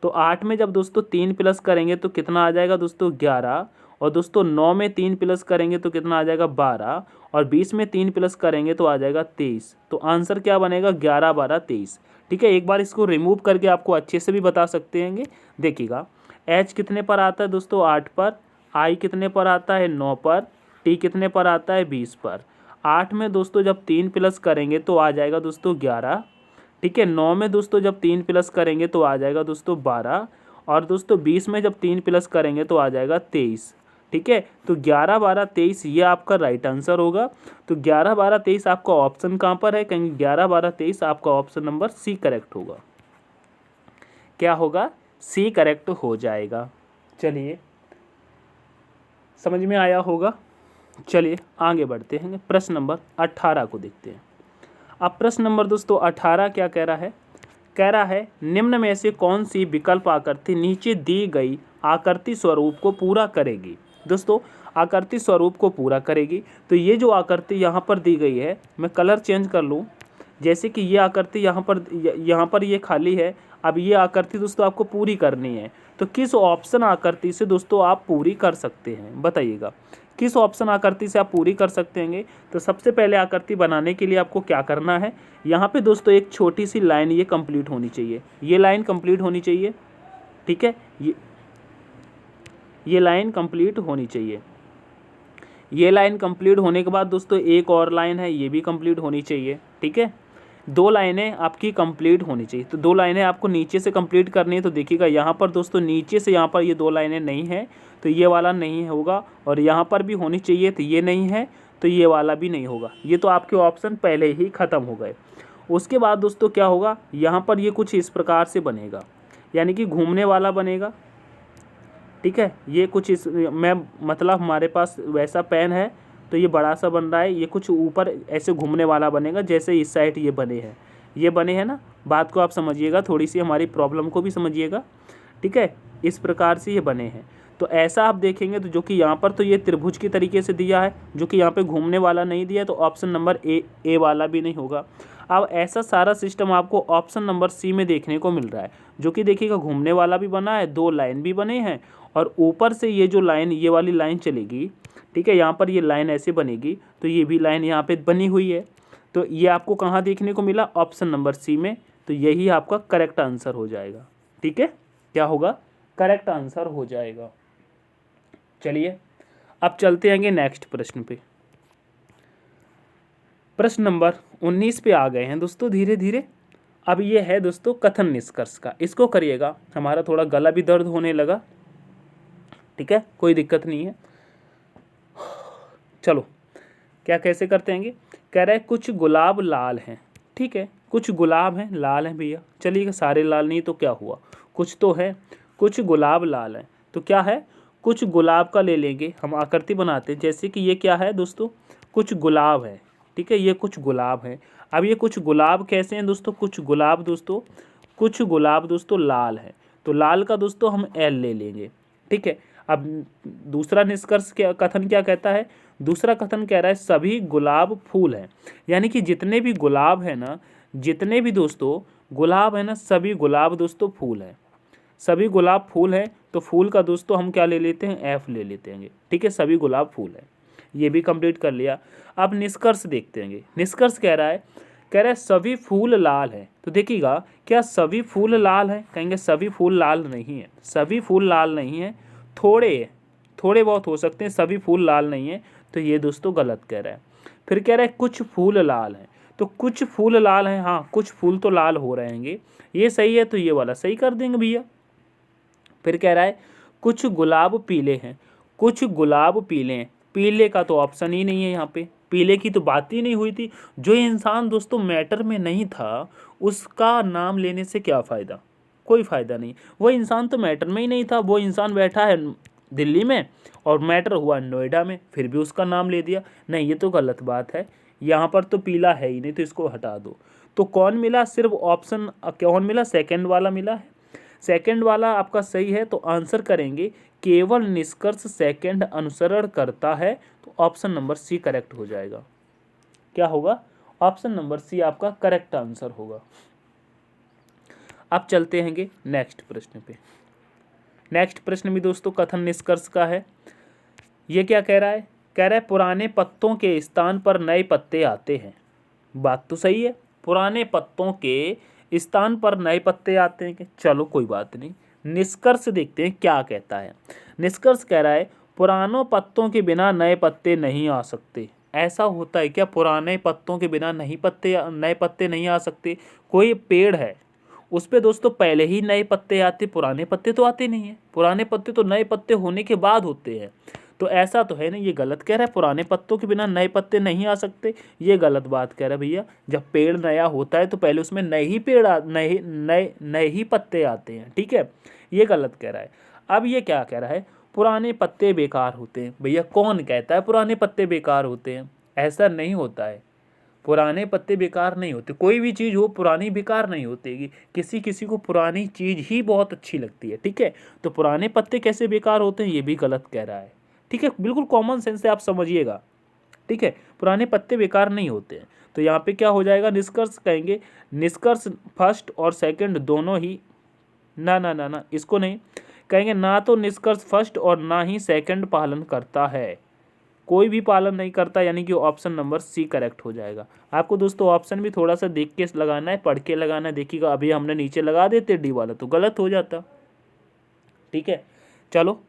तो 8 में जब दोस्तों 3 प्लस करेंगे तो कितना आ जाएगा दोस्तों 11, और दोस्तों 9 में 3 प्लस करेंगे तो कितना आ जाएगा 12, और 20 में 3 प्लस करेंगे तो आ जाएगा 23। तो आंसर क्या बनेगा 11 12 23, ठीक है। एक बार इसको रिमूव करके आपको अच्छे से भी बता सकते हैं। देखिएगा H कितने पर आता है दोस्तों 8 पर, I कितने पर आता है 9 पर, T कितने पर आता है 20 पर। 8 में दोस्तों जब 3 प्लस करेंगे तो आ जाएगा दोस्तों 11, ठीक है। 9 में दोस्तों जब 3 प्लस करेंगे तो आ जाएगा दोस्तों 12, और दोस्तों 20 में जब 3 प्लस करेंगे तो आ जाएगा 23, ठीक है। तो 11 12 23 ये आपका राइट आंसर होगा। तो 11 12 23 आपका ऑप्शन कहाँ पर है, कहेंगे 11 12 23 आपका ऑप्शन नंबर सी करेक्ट होगा। क्या होगा, सी करेक्ट हो जाएगा। चलिए समझ में आया होगा। चलिए आगे बढ़ते हैं, प्रश्न नंबर 18 को देखते हैं। अब प्रश्न नंबर दोस्तों 18 क्या कह रहा है निम्न में से कौन सी विकल्प आकृति नीचे दी गई आकृति स्वरूप को पूरा करेगी। दोस्तों आकृति स्वरूप को पूरा करेगी, तो ये जो आकृति यहाँ पर दी गई है, मैं कलर चेंज कर लूँ, जैसे कि ये आकृति यहाँ पर ये खाली है, अब ये आकृति दोस्तों आपको पूरी करनी है, तो किस ऑप्शन आकृति से दोस्तों आप पूरी कर सकते हैं, बताइएगा किस ऑप्शन आकृति से आप पूरी कर सकते हैं। तो सबसे पहले आकृति बनाने के लिए आपको क्या करना है, यहाँ पे दोस्तों एक छोटी सी लाइन ये कंप्लीट होनी चाहिए, ये लाइन कंप्लीट होनी चाहिए, ठीक है, ये लाइन कंप्लीट होनी चाहिए। ये लाइन कंप्लीट होने के बाद दोस्तों एक और लाइन है, ये भी कंप्लीट होनी चाहिए, ठीक है। 2 लाइनें आपकी कंप्लीट होनी चाहिए। तो 2 लाइनें आपको नीचे से कंप्लीट करनी है। तो देखिएगा यहाँ पर दोस्तों नीचे से यहाँ पर ये 2 लाइनें नहीं है, तो ये वाला नहीं होगा, और यहाँ पर भी होनी चाहिए, तो ये नहीं है, तो ये वाला भी नहीं होगा। ये तो आपके ऑप्शन पहले ही ख़त्म हो गए। उसके बाद दोस्तों क्या होगा, यहाँ पर ये कुछ इस प्रकार से बनेगा, यानी कि घूमने वाला बनेगा, ठीक है। ये कुछ इस मतलब हमारे पास वैसा पेन है तो ये बड़ा सा बन रहा है, ये कुछ ऊपर ऐसे घूमने वाला बनेगा, जैसे इस साइड ये बने हैं ना। बात को आप समझिएगा, थोड़ी सी हमारी प्रॉब्लम को भी समझिएगा, ठीक है। इस प्रकार से ये बने हैं। तो ऐसा आप देखेंगे तो जो कि यहाँ पर तो ये त्रिभुज की तरीके से दिया है, जो कि यहाँ पे घूमने वाला नहीं दिया, तो ऑप्शन नंबर ए वाला भी नहीं होगा। अब ऐसा सारा सिस्टम आपको ऑप्शन नंबर सी में देखने को मिल रहा है, जो कि देखिएगा घूमने वाला भी बना है, 2 लाइन भी बने हैं, और ऊपर से ये जो लाइन, ये वाली लाइन चलेगी, ठीक है। यहाँ पर ये लाइन ऐसे बनेगी, तो ये भी लाइन यहाँ पे बनी हुई है। तो ये आपको कहाँ देखने को मिला, ऑप्शन नंबर सी में। तो यही आपका करेक्ट आंसर हो जाएगा, ठीक है। क्या होगा, करेक्ट आंसर हो जाएगा। चलिए अब चलते हैं नेक्स्ट प्रश्न पे। प्रश्न नंबर 19 पे आ गए हैं दोस्तों धीरे धीरे। अब ये है दोस्तों कथन निष्कर्ष का, इसको करिएगा। हमारा थोड़ा गला भी दर्द होने लगा, ठीक है, कोई दिक्कत नहीं है। चलो क्या कैसे करते हैं, कह रहा है कुछ गुलाब लाल हैं, ठीक है, कुछ गुलाब हैं लाल हैं भैया। चलिए सारे लाल नहीं तो क्या हुआ, कुछ तो है, कुछ गुलाब लाल हैं, तो क्या है, कुछ गुलाब का ले लेंगे, हम आकृति बनाते हैं। जैसे कि ये क्या है दोस्तों, कुछ गुलाब है, ठीक है, ये कुछ गुलाब है। अब ये कुछ गुलाब कैसे हैं दोस्तों, कुछ गुलाब दोस्तों लाल है, तो लाल का दोस्तों हम एल ले लेंगे, ठीक है। अब दूसरा निष्कर्ष क्या, कथन क्या कहता है, दूसरा कथन कह रहा है सभी गुलाब फूल हैं, यानी कि जितने भी गुलाब है ना, जितने भी दोस्तों गुलाब है ना, सभी गुलाब दोस्तों फूल हैं, सभी गुलाब फूल हैं। तो फूल का दोस्तों हम क्या ले लेते हैं, एफ ले लेते हैं, ठीक है, सभी गुलाब फूल हैं। ये भी कंप्लीट कर लिया। अब निष्कर्ष देखते हैं। निष्कर्ष कह रहा है सभी फूल लाल हैं। तो देखिएगा क्या सभी फूल लाल हैं, कहेंगे सभी फूल लाल नहीं है, सभी फूल लाल नहीं है, थोड़े बहुत हो सकते हैं, सभी फूल लाल नहीं है, तो ये दोस्तों गलत कह रहा है। फिर कह रहा है कुछ फूल लाल हैं, तो कुछ फूल लाल हैं, हाँ कुछ फूल तो लाल हो रहेंगे, ये सही है, तो ये वाला सही कर देंगे भैया। फिर कह रहा है कुछ गुलाब पीले हैं, कुछ गुलाब पीले हैं, पीले का तो ऑप्शन ही नहीं है यहाँ पे, पीले की तो बात ही नहीं हुई थी। जो इंसान दोस्तों मैटर में नहीं था उसका नाम लेने से क्या फ़ायदा, कोई फ़ायदा नहीं। वो इंसान तो मैटर में ही नहीं था, वो इंसान बैठा है दिल्ली में और मैटर हुआ नोएडा में, फिर भी उसका नाम ले दिया, नहीं ये तो गलत बात है। यहाँ पर तो पीला है ही नहीं, तो इसको हटा दो। तो कौन मिला, सिर्फ ऑप्शन कौन मिला, सेकंड वाला मिला है, सेकंड वाला आपका सही है। तो आंसर करेंगे केवल निष्कर्ष सेकंड अनुसरण करता है, तो ऑप्शन नंबर सी करेक्ट हो जाएगा। क्या होगा, ऑप्शन नंबर सी आपका करेक्ट आंसर होगा। अब चलते हैं नेक्स्ट प्रश्न पे। नेक्स्ट प्रश्न भी दोस्तों कथन निष्कर्ष का है। ये क्या कह रहा है पुराने पत्तों के स्थान पर नए पत्ते आते हैं। बात तो सही है, पुराने पत्तों के स्थान पर नए पत्ते आते हैं। चलो कोई बात नहीं, निष्कर्ष देखते हैं क्या कहता है। निष्कर्ष कह रहा है पुरानों पत्तों के बिना नए पत्ते नहीं आ सकते। ऐसा होता है क्या, पुराने पत्तों के बिना नए पत्ते नहीं आ सकते। कोई पेड़ है उस पे दोस्तों पहले ही नए पत्ते आते, पुराने पत्ते तो आते नहीं हैं, पुराने पत्ते तो नए पत्ते होने के बाद होते हैं। तो ऐसा तो है नहीं, ये गलत कह रहा है, पुराने पत्तों के बिना नए पत्ते नहीं आ सकते, ये गलत बात कह रहा है भैया। जब पेड़ नया होता है तो पहले उसमें नए ही पत्ते आते हैं, ठीक है, ये गलत कह रहा है। अब ये क्या कह रहा है, पुराने पत्ते बेकार होते हैं। भैया कौन कहता है पुराने पत्ते बेकार होते हैं, ऐसा नहीं होता है, पुराने पत्ते बेकार नहीं होते। कोई भी चीज़ हो पुरानी बेकार नहीं होती, किसी को पुरानी चीज़ ही बहुत अच्छी लगती है, ठीक है। तो पुराने पत्ते कैसे बेकार होते हैं, ये भी गलत कह रहा है, ठीक है। बिल्कुल कॉमन सेंस से आप समझिएगा, ठीक है, पुराने पत्ते बेकार नहीं होते हैं। तो यहाँ पे क्या हो जाएगा, निष्कर्ष कहेंगे, निष्कर्ष फर्स्ट और सेकंड दोनों ही, ना ना ना ना इसको नहीं कहेंगे, ना तो निष्कर्ष फर्स्ट और ना ही सेकंड पालन करता है, कोई भी पालन नहीं करता, यानी कि ऑप्शन नंबर सी करेक्ट हो जाएगा। आपको दोस्तों ऑप्शन भी थोड़ा सा देख के लगाना है, पढ़ के लगाना है। देखिएगा अभी हमने नीचे लगा देते डी वाला तो गलत हो जाता, ठीक है। चलो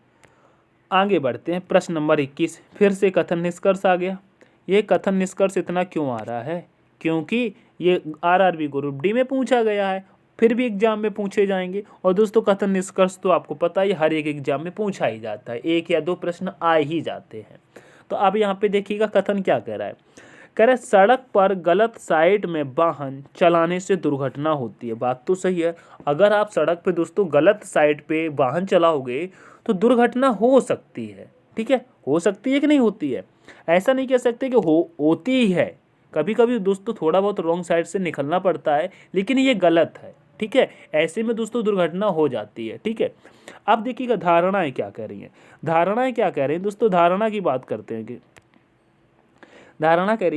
आगे बढ़ते हैं, प्रश्न नंबर 21, फिर से कथन निष्कर्ष आ गया। ये कथन निष्कर्ष इतना क्यों आ रहा है, क्योंकि ये आरआरबी ग्रुप डी में पूछा गया है, फिर भी एग्जाम में पूछे जाएंगे। और दोस्तों कथन निष्कर्ष तो आपको पता ही हर एक एग्जाम में पूछा ही जाता है, एक या दो प्रश्न आ ही जाते हैं। तो अब यहाँ पे देखिएगा कथन क्या कह रहा है, कह रहा है सड़क पर गलत साइड में वाहन चलाने से दुर्घटना होती है। बात तो सही है, अगर आप सड़क पे दोस्तों गलत साइड पे वाहन चलाओगे तो दुर्घटना हो सकती है, ठीक है, हो सकती है कि नहीं होती है, ऐसा नहीं कह सकते कि होती ही है। कभी कभी दोस्तों थोड़ा बहुत रॉन्ग साइड से निकलना पड़ता है, लेकिन ये गलत है, ठीक है, ऐसे में दोस्तों दुर्घटना हो जाती है, ठीक है। अब देखिएगा धारणाएं क्या कह रही हैं, धारणाएं क्या कह रही हैं दोस्तों, धारणा की बात करते हैं कि धारणा कह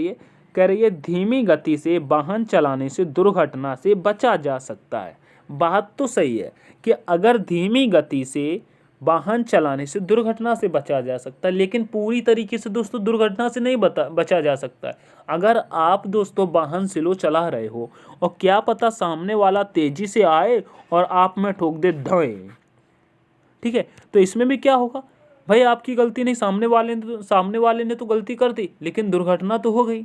रही है धीमी गति से वाहन चलाने से दुर्घटना से बचा जा सकता है। बात तो सही है कि अगर धीमी गति से वाहन चलाने से दुर्घटना से बचा जा सकता है, लेकिन पूरी तरीके से दोस्तों दुर्घटना से नहीं बचा जा सकता है। अगर आप दोस्तों वाहन स्लो चला रहे हो और क्या पता सामने वाला तेजी से आए और आप में ठोक दे धोए, ठीक है, तो इसमें भी क्या होगा भाई, आपकी गलती नहीं, सामने वाले ने तो गलती कर दी, लेकिन दुर्घटना तो हो गई।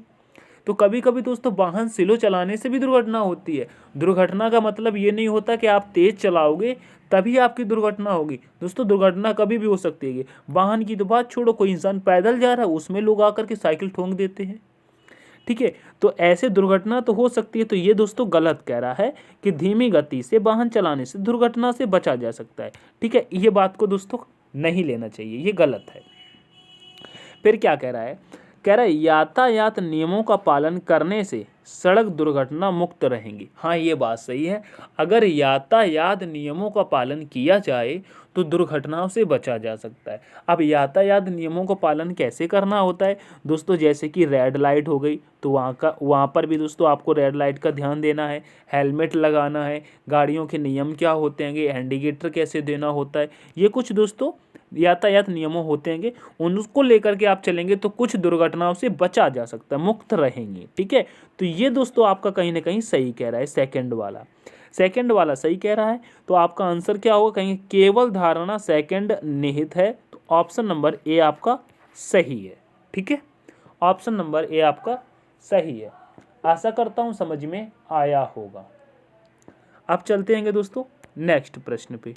तो कभी कभी दोस्तों वाहन स्लो चलाने से भी दुर्घटना होती है। दुर्घटना का मतलब ये नहीं होता कि आप तेज चलाओगे तभी आपकी दुर्घटना होगी। दोस्तों दुर्घटना कभी भी हो सकती है, वाहन की तो बात छोड़ो, कोई इंसान पैदल जा रहा है उसमें लोग आकर के साइकिल ठोंक देते हैं, ठीक है, तो ऐसे दुर्घटना तो हो सकती है। तो ये दोस्तों गलत कह रहा है कि धीमी गति से वाहन चलाने से दुर्घटना से बचा जा सकता है, ठीक है, ये बात को दोस्तों नहीं लेना चाहिए, ये गलत है। फिर क्या कह रहा है, कह रहा है यातायात नियमों का पालन करने से सड़क दुर्घटना मुक्त रहेंगी। हाँ ये बात सही है, अगर यातायात नियमों का पालन किया जाए तो दुर्घटनाओं से बचा जा सकता है। अब यातायात नियमों का पालन कैसे करना होता है दोस्तों, जैसे कि रेड लाइट हो गई तो वहाँ पर भी दोस्तों आपको रेड लाइट का ध्यान देना है, हेलमेट लगाना है, गाड़ियों के नियम क्या होते हैं, इंडिकेटर कैसे देना होता है, ये कुछ दोस्तों यातायात नियमों होते हैं, उनको लेकर के आप चलेंगे तो कुछ दुर्घटनाओं से बचा जा सकता है, मुक्त रहेंगे, ठीक है। तो ये दोस्तों आपका कहीं ना कहीं सही कह रहा है, सेकंड वाला सही कह रहा है। तो आपका आंसर क्या होगा, कहेंगे केवल धारणा सेकंड निहित है, तो ऑप्शन नंबर ए आपका सही है, ठीक है, ऑप्शन नंबर ए आपका सही है। आशा करता हूं समझ में आया होगा। अब चलते हैं दोस्तों नेक्स्ट प्रश्न पे।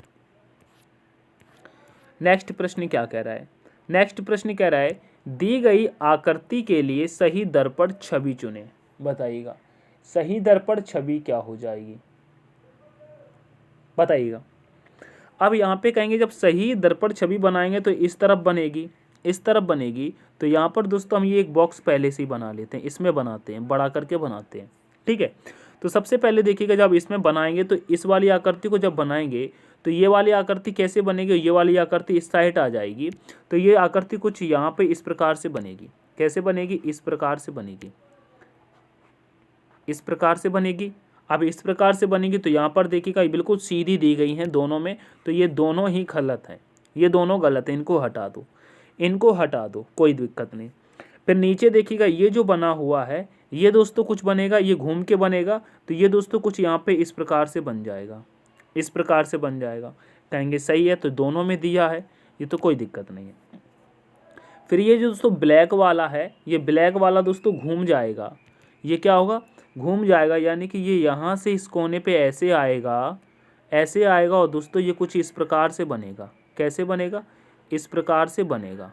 नेक्स्ट प्रश्न क्या कह रहा है, नेक्स्ट प्रश्न कह रहा है दी गई आकृति के लिए सही दर्पण छवि चुनें। बताइएगा सही दर्पण छवि क्या हो जाएगी, बताइएगा। अब यहाँ पे कहेंगे जब सही दर्पण छवि बनाएंगे तो इस तरफ बनेगी, इस तरफ बनेगी, तो यहाँ पर दोस्तों हम ये एक बॉक्स पहले से ही बना लेते हैं, इसमें बनाते हैं, बड़ा करके बनाते हैं, ठीक है। तो सबसे पहले देखिएगा जब इसमें बनाएंगे तो इस वाली आकृति को जब बनाएंगे तो ये वाली आकृति कैसे बनेगी, ये वाली आकृति इस साइड आ जाएगी, तो ये आकृति कुछ यहाँ पे इस प्रकार से बनेगी। कैसे बनेगी, इस प्रकार से बनेगी, इस प्रकार से बनेगी। अब इस प्रकार से बनेगी तो यहाँ पर देखिएगा बिल्कुल सीधी दी गई हैं दोनों में, तो ये दोनों ही गलत हैं, ये दोनों गलत हैं, इनको हटा दो, इनको हटा दो, कोई दिक्कत नहीं। फिर नीचे देखिएगा ये जो बना हुआ है ये दोस्तों कुछ बनेगा, ये घूम के बनेगा, तो ये दोस्तों कुछ यहाँ पे इस प्रकार से बन जाएगा, इस प्रकार से बन जाएगा। कहेंगे सही है, तो दोनों में दिया है, ये तो कोई दिक्कत नहीं है। फिर ये जो दोस्तों ब्लैक वाला है, ये ब्लैक वाला दोस्तों घूम जाएगा, ये क्या होगा, घूम जाएगा, यानी कि ये यहाँ से इस कोने पे ऐसे आएगा, ऐसे आएगा, और दोस्तों ये कुछ इस प्रकार से बनेगा। कैसे बनेगा, इस प्रकार से बनेगा,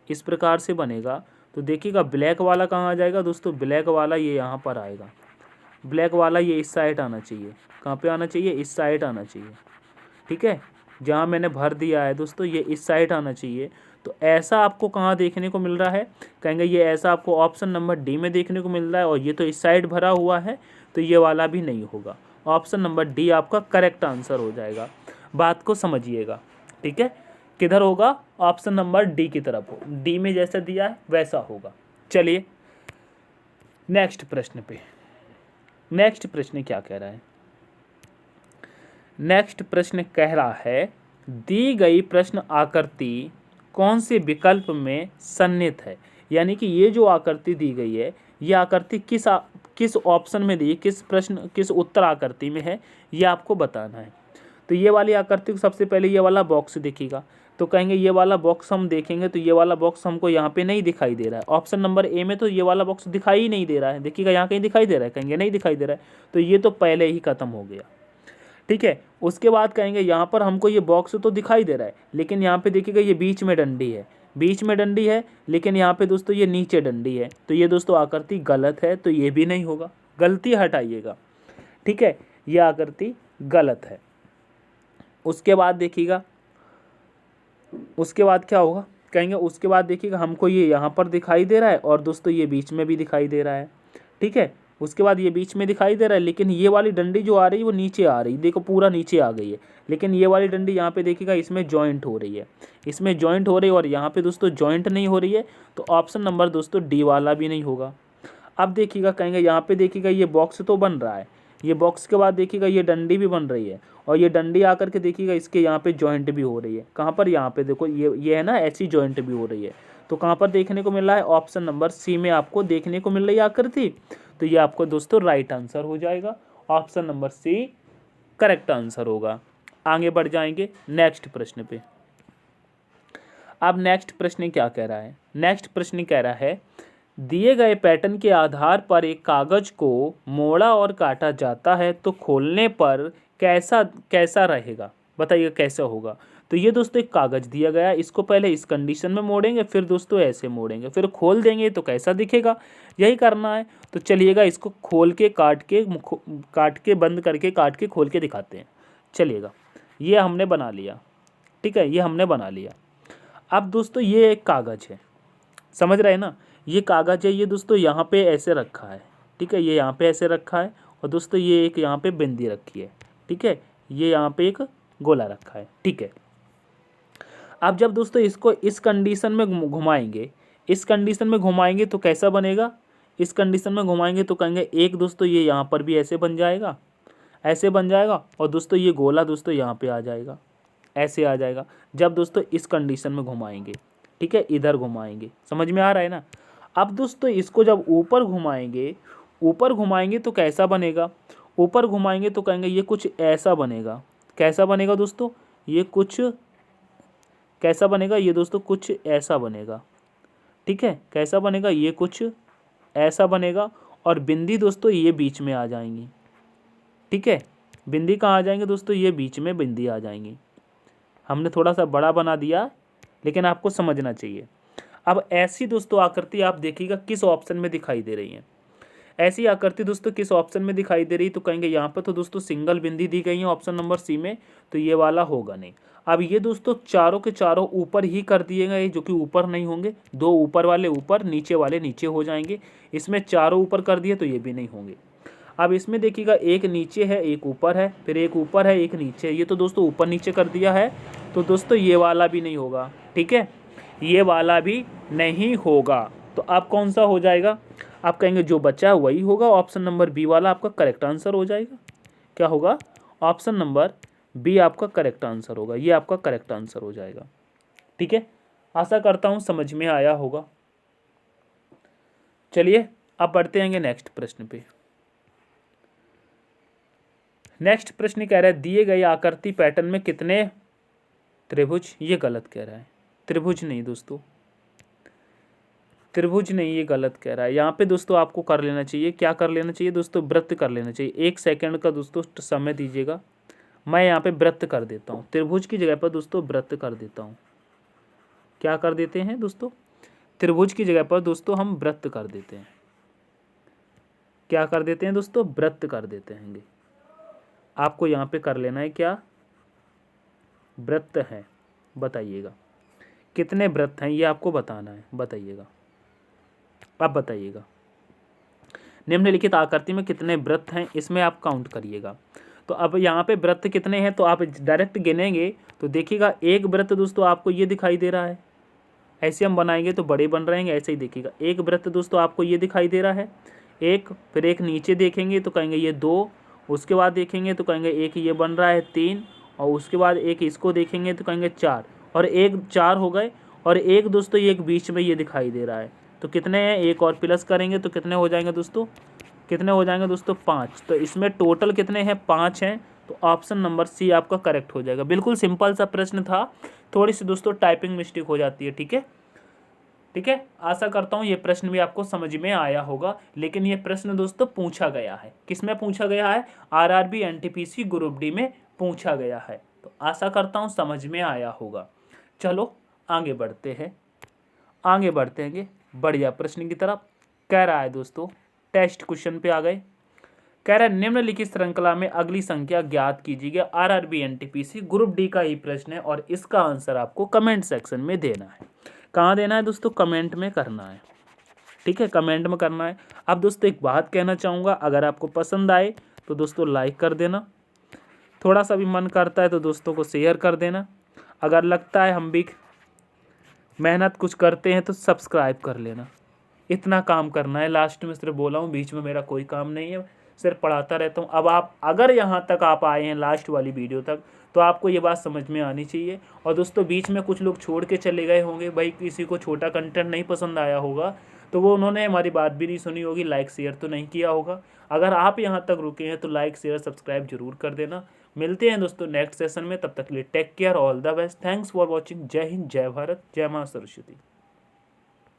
इस प्रकार से बनेगा। तो देखिएगा ब्लैक वाला कहाँ आ जाएगा दोस्तों, ब्लैक वाला ये यहाँ पर आएगा, ब्लैक वाला ये इस साइड आना चाहिए, कहाँ पे आना चाहिए, इस साइड आना चाहिए, ठीक है, जहाँ मैंने भर दिया है दोस्तों ये इस साइड आना चाहिए। तो ऐसा आपको कहाँ देखने को मिल रहा है, कहेंगे ये ऐसा आपको ऑप्शन नंबर डी में देखने को मिल रहा है, और ये तो इस साइड भरा हुआ है, तो ये वाला भी नहीं होगा। ऑप्शन नंबर डी आपका करेक्ट आंसर हो जाएगा। बात को समझिएगा, ठीक है, किधर होगा, ऑप्शन नंबर डी की तरफ हो, डी में जैसा दिया है वैसा होगा, चलिए नेक्स्ट प्रश्न पे। नेक्स्ट प्रश्न क्या कह रहा है? नेक्स्ट प्रश्न कह रहा है दी गई प्रश्न आकृति कौन से विकल्प में सन्निहित है। यानी कि ये जो आकृति दी गई है, ये आकृति किस ऑप्शन में दी, किस उत्तर आकृति में है, ये आपको बताना है। तो ये वाली आकृति को सबसे पहले ये वाला बॉक्स दिखेगा, तो कहेंगे ये वाला बॉक्स हम देखेंगे तो ये वाला बॉक्स हमको यहाँ पे नहीं दिखाई दे रहा है। ऑप्शन नंबर ए में तो ये वाला बॉक्स दिखाई ही नहीं दे रहा है। देखिएगा यहाँ कहीं दिखाई दे रहा है, कहेंगे नहीं दिखाई दे रहा है, तो ये तो पहले ही खत्म हो गया। ठीक है, उसके बाद कहेंगे यहाँ पर हमको ये बॉक्स तो दिखाई दे रहा है, लेकिन यहाँ पे देखिएगा ये बीच में डंडी है, बीच में डंडी है, लेकिन यहाँ पे दोस्तों ये नीचे डंडी है। तो ये दोस्तों आकृति गलत है, तो ये भी नहीं होगा, गलती हटाइएगा। ठीक है, ये आकृति गलत है। उसके बाद देखिएगा, उसके बाद क्या होगा, कहेंगे उसके बाद देखिएगा हमको ये यहाँ पर दिखाई दे रहा है और दोस्तों ये बीच में भी दिखाई दे रहा है। ठीक है, उसके बाद ये बीच में दिखाई दे रहा है, लेकिन ये वाली डंडी जो आ रही है वो नीचे आ रही है, देखो पूरा नीचे आ गई है। लेकिन ये वाली डंडी यहाँ पे देखिएगा इसमें जॉइंट हो रही है, इसमें जॉइंट हो रही है और यहाँ पे दोस्तों जॉइंट नहीं हो रही है, तो ऑप्शन नंबर दोस्तों डी वाला भी नहीं होगा। अब देखिएगा कहेंगे यहाँ पे देखिएगा ये बॉक्स तो बन रहा है, ये बॉक्स के बाद देखिएगा ये डंडी भी बन रही है और ये डंडी आकर के देखिएगा इसके यहाँ पे जॉइंट भी हो रही है। कहाँ पर? यहाँ पे देखो ये है ना, ऐसी जॉइंट भी हो रही है। तो कहाँ पर देखने को मिल रहा है? ऑप्शन नंबर सी में आपको देखने को मिल रही है आकृति। तो ये आपको दोस्तों राइट आंसर हो जाएगा, option number C correct answer होगा। आगे बढ़ जाएंगे नेक्स्ट प्रश्न पे। अब नेक्स्ट प्रश्न क्या कह रहा है? नेक्स्ट प्रश्न कह रहा है दिए गए पैटर्न के आधार पर एक कागज को मोड़ा और काटा जाता है तो खोलने पर कैसा रहेगा, बताइए कैसा होगा। तो ये दोस्तों एक कागज दिया गया है, इसको पहले इस कंडीशन में मोड़ेंगे, फिर दोस्तों ऐसे मोड़ेंगे, फिर खोल देंगे तो कैसा दिखेगा, यही करना है। तो चलिएगा इसको खोल के काट के बंद करके काट के खोल के दिखाते हैं। चलिएगा, ये हमने बना लिया। ठीक है, ये हमने बना लिया। अब दोस्तों ये एक कागज है, समझ रहे हैं ना, ये कागज है, ये दोस्तों यहाँ पे ऐसे रखा है। ठीक है, ये यहाँ पे ऐसे रखा है और दोस्तों ये एक यहाँ पे बिंदी रखी है। ठीक है, ये यहाँ पे एक गोला रखा है। ठीक है, अब जब दोस्तों इसको इस कंडीशन में घुमाएंगे, इस कंडीशन में घुमाएंगे तो कैसा बनेगा, इस कंडीशन में घुमाएंगे तो कहेंगे एक दोस्तों ये यहाँ पर भी ऐसे बन जाएगा, ऐसे बन जाएगा और दोस्तों ये गोला दोस्तों यहाँ पे आ जाएगा, ऐसे आ जाएगा जब दोस्तों इस कंडीशन में घुमाएंगे। ठीक है, इधर घुमाएंगे, समझ में आ रहा है ना। अब दोस्तों इसको जब ऊपर घुमाएंगे तो कैसा बनेगा, ऊपर घुमाएंगे तो कहेंगे ये कुछ ऐसा बनेगा। कैसा बनेगा दोस्तों, ये कुछ कैसा बनेगा, ये दोस्तों कुछ ऐसा बनेगा। ठीक है, कैसा बनेगा, ये कुछ ऐसा बनेगा और बिंदी दोस्तों ये बीच में आ जाएंगी। ठीक है, बिंदी कहाँ आ जाएंगे दोस्तों, ये बीच में बिंदी आ जाएंगी। हमने थोड़ा सा बड़ा बना दिया, लेकिन आपको समझना चाहिए। अब ऐसी दोस्तों आकृति आप देखिएगा किस ऑप्शन में दिखाई दे रही है। ऐसी आकृति दोस्तों किस ऑप्शन में दिखाई दे रही है, तो कहेंगे यहाँ पर तो दोस्तों सिंगल बिंदी दी गई है ऑप्शन नंबर सी में, तो ये वाला होगा नहीं। अब ये दोस्तों चारों के चारों ऊपर ही कर दिए गए, जो कि ऊपर नहीं होंगे, दो ऊपर वाले ऊपर, नीचे वाले नीचे हो जाएंगे। इसमें चारों ऊपर कर दिए तो ये भी नहीं होंगे। अब इसमें देखिएगा एक नीचे है, एक ऊपर है, फिर एक ऊपर है, एक नीचे, ये तो दोस्तों ऊपर नीचे कर दिया है, तो दोस्तों ये वाला भी नहीं होगा। ठीक है, ये वाला भी नहीं होगा। तो आप कौन सा हो जाएगा, आप कहेंगे जो बचा है वही होगा, ऑप्शन नंबर बी वाला आपका करेक्ट आंसर हो जाएगा। क्या होगा, ऑप्शन नंबर बी आपका करेक्ट आंसर होगा, ये आपका करेक्ट आंसर हो जाएगा। ठीक है, आशा करता हूँ समझ में आया होगा। चलिए अब बढ़ते हैं नेक्स्ट प्रश्न पे। नेक्स्ट प्रश्न कह रहा है दिए गए आकृति पैटर्न में कितने त्रिभुज, ये गलत कह रहा है, त्रिभुज नहीं दोस्तों, त्रिभुज नहीं, ये गलत कह रहा है। यहाँ पे दोस्तों आपको कर लेना चाहिए, क्या कर लेना चाहिए दोस्तों, वृत्त कर लेना चाहिए। 1 सेकंड का दोस्तों समय दीजिएगा, मैं यहाँ पे वृत्त कर देता हूँ, त्रिभुज की जगह पर दोस्तों वृत्त कर देता हूँ। क्या कर देते हैं दोस्तों, त्रिभुज की जगह पर दोस्तों हम वृत्त कर देते हैं। क्या कर देते हैं दोस्तों, वृत्त कर देते हैं। आपको यहाँ पे कर लेना है क्या, वृत्त है, बताइएगा कितने वृत्त हैं, ये आपको बताना है, बताइएगा। अब बताइएगा निम्नलिखित आकृति में कितने वृत्त हैं, इसमें आप काउंट करिएगा। तो अब यहाँ पे वृत्त कितने हैं, तो आप डायरेक्ट गिनेंगे तो देखिएगा एक वृत्त दोस्तों आपको ये दिखाई दे रहा है, ऐसे हम बनाएंगे तो बड़े बन रहेंगे। ऐसे ही देखिएगा, एक वृत्त दोस्तों आपको ये दिखाई दे रहा है एक, फिर एक नीचे देखेंगे तो कहेंगे ये 2, उसके बाद देखेंगे तो कहेंगे एक ये बन रहा है 3, और उसके बाद एक इसको देखेंगे तो कहेंगे 4, और एक 4 हो गए, और एक दोस्तों ये एक बीच में ये दिखाई दे रहा है। तो कितने हैं, एक और प्लस करेंगे तो कितने हो जाएंगे दोस्तों, कितने हो जाएंगे दोस्तों 5। तो इसमें टोटल कितने हैं, 5 हैं। तो ऑप्शन नंबर सी आपका करेक्ट हो जाएगा। बिल्कुल सिंपल सा प्रश्न था, थोड़ी सी दोस्तों टाइपिंग मिस्टेक हो जाती है। ठीक है, ठीक है, आशा करता हूँ ये प्रश्न भी आपको समझ में आया होगा। लेकिन ये प्रश्न दोस्तों पूछा गया है, किस में पूछा गया है, आरआरबी एनटीपीसी ग्रुप डी में पूछा गया है। तो आशा करता हूँ समझ में आया होगा। चलो आगे बढ़ते हैं, आगे बढ़ते हैं बढ़िया प्रश्न की तरफ। कह रहा है दोस्तों, टेस्ट क्वेश्चन पे आ गए। कह रहा है निम्नलिखित श्रृंखला में अगली संख्या ज्ञात कीजिएगा। आरआरबी एनटीपीसी ग्रुप डी का ही प्रश्न है और इसका आंसर आपको कमेंट सेक्शन में देना है। कहाँ देना है दोस्तों, कमेंट में करना है। ठीक है, कमेंट में करना है। अब दोस्तों एक बात कहना चाहूँगा, अगर आपको पसंद आए तो दोस्तों लाइक कर देना, थोड़ा सा भी मन करता है तो दोस्तों को शेयर कर देना, अगर लगता है हम भी मेहनत कुछ करते हैं तो सब्सक्राइब कर लेना। इतना काम करना है। लास्ट में सिर्फ बोला हूँ, बीच में मेरा कोई काम नहीं है, सिर्फ पढ़ाता रहता हूँ। अब आप अगर यहाँ तक आप आए हैं लास्ट वाली वीडियो तक, तो आपको ये बात समझ में आनी चाहिए। और दोस्तों बीच में कुछ लोग छोड़ के चले गए होंगे, भाई किसी को छोटा कंटेंट नहीं पसंद आया होगा, तो वो उन्होंने हमारी बात भी नहीं सुनी होगी, लाइक शेयर तो नहीं किया होगा। अगर आप यहाँ तक रुके हैं तो लाइक शेयर सब्सक्राइब जरूर कर देना। मिलते हैं दोस्तों नेक्स्ट सेशन में, तब तक के लिए take care, all the best, thanks for watching. जय हिंद, जय भारत, जय माँ सरस्वती।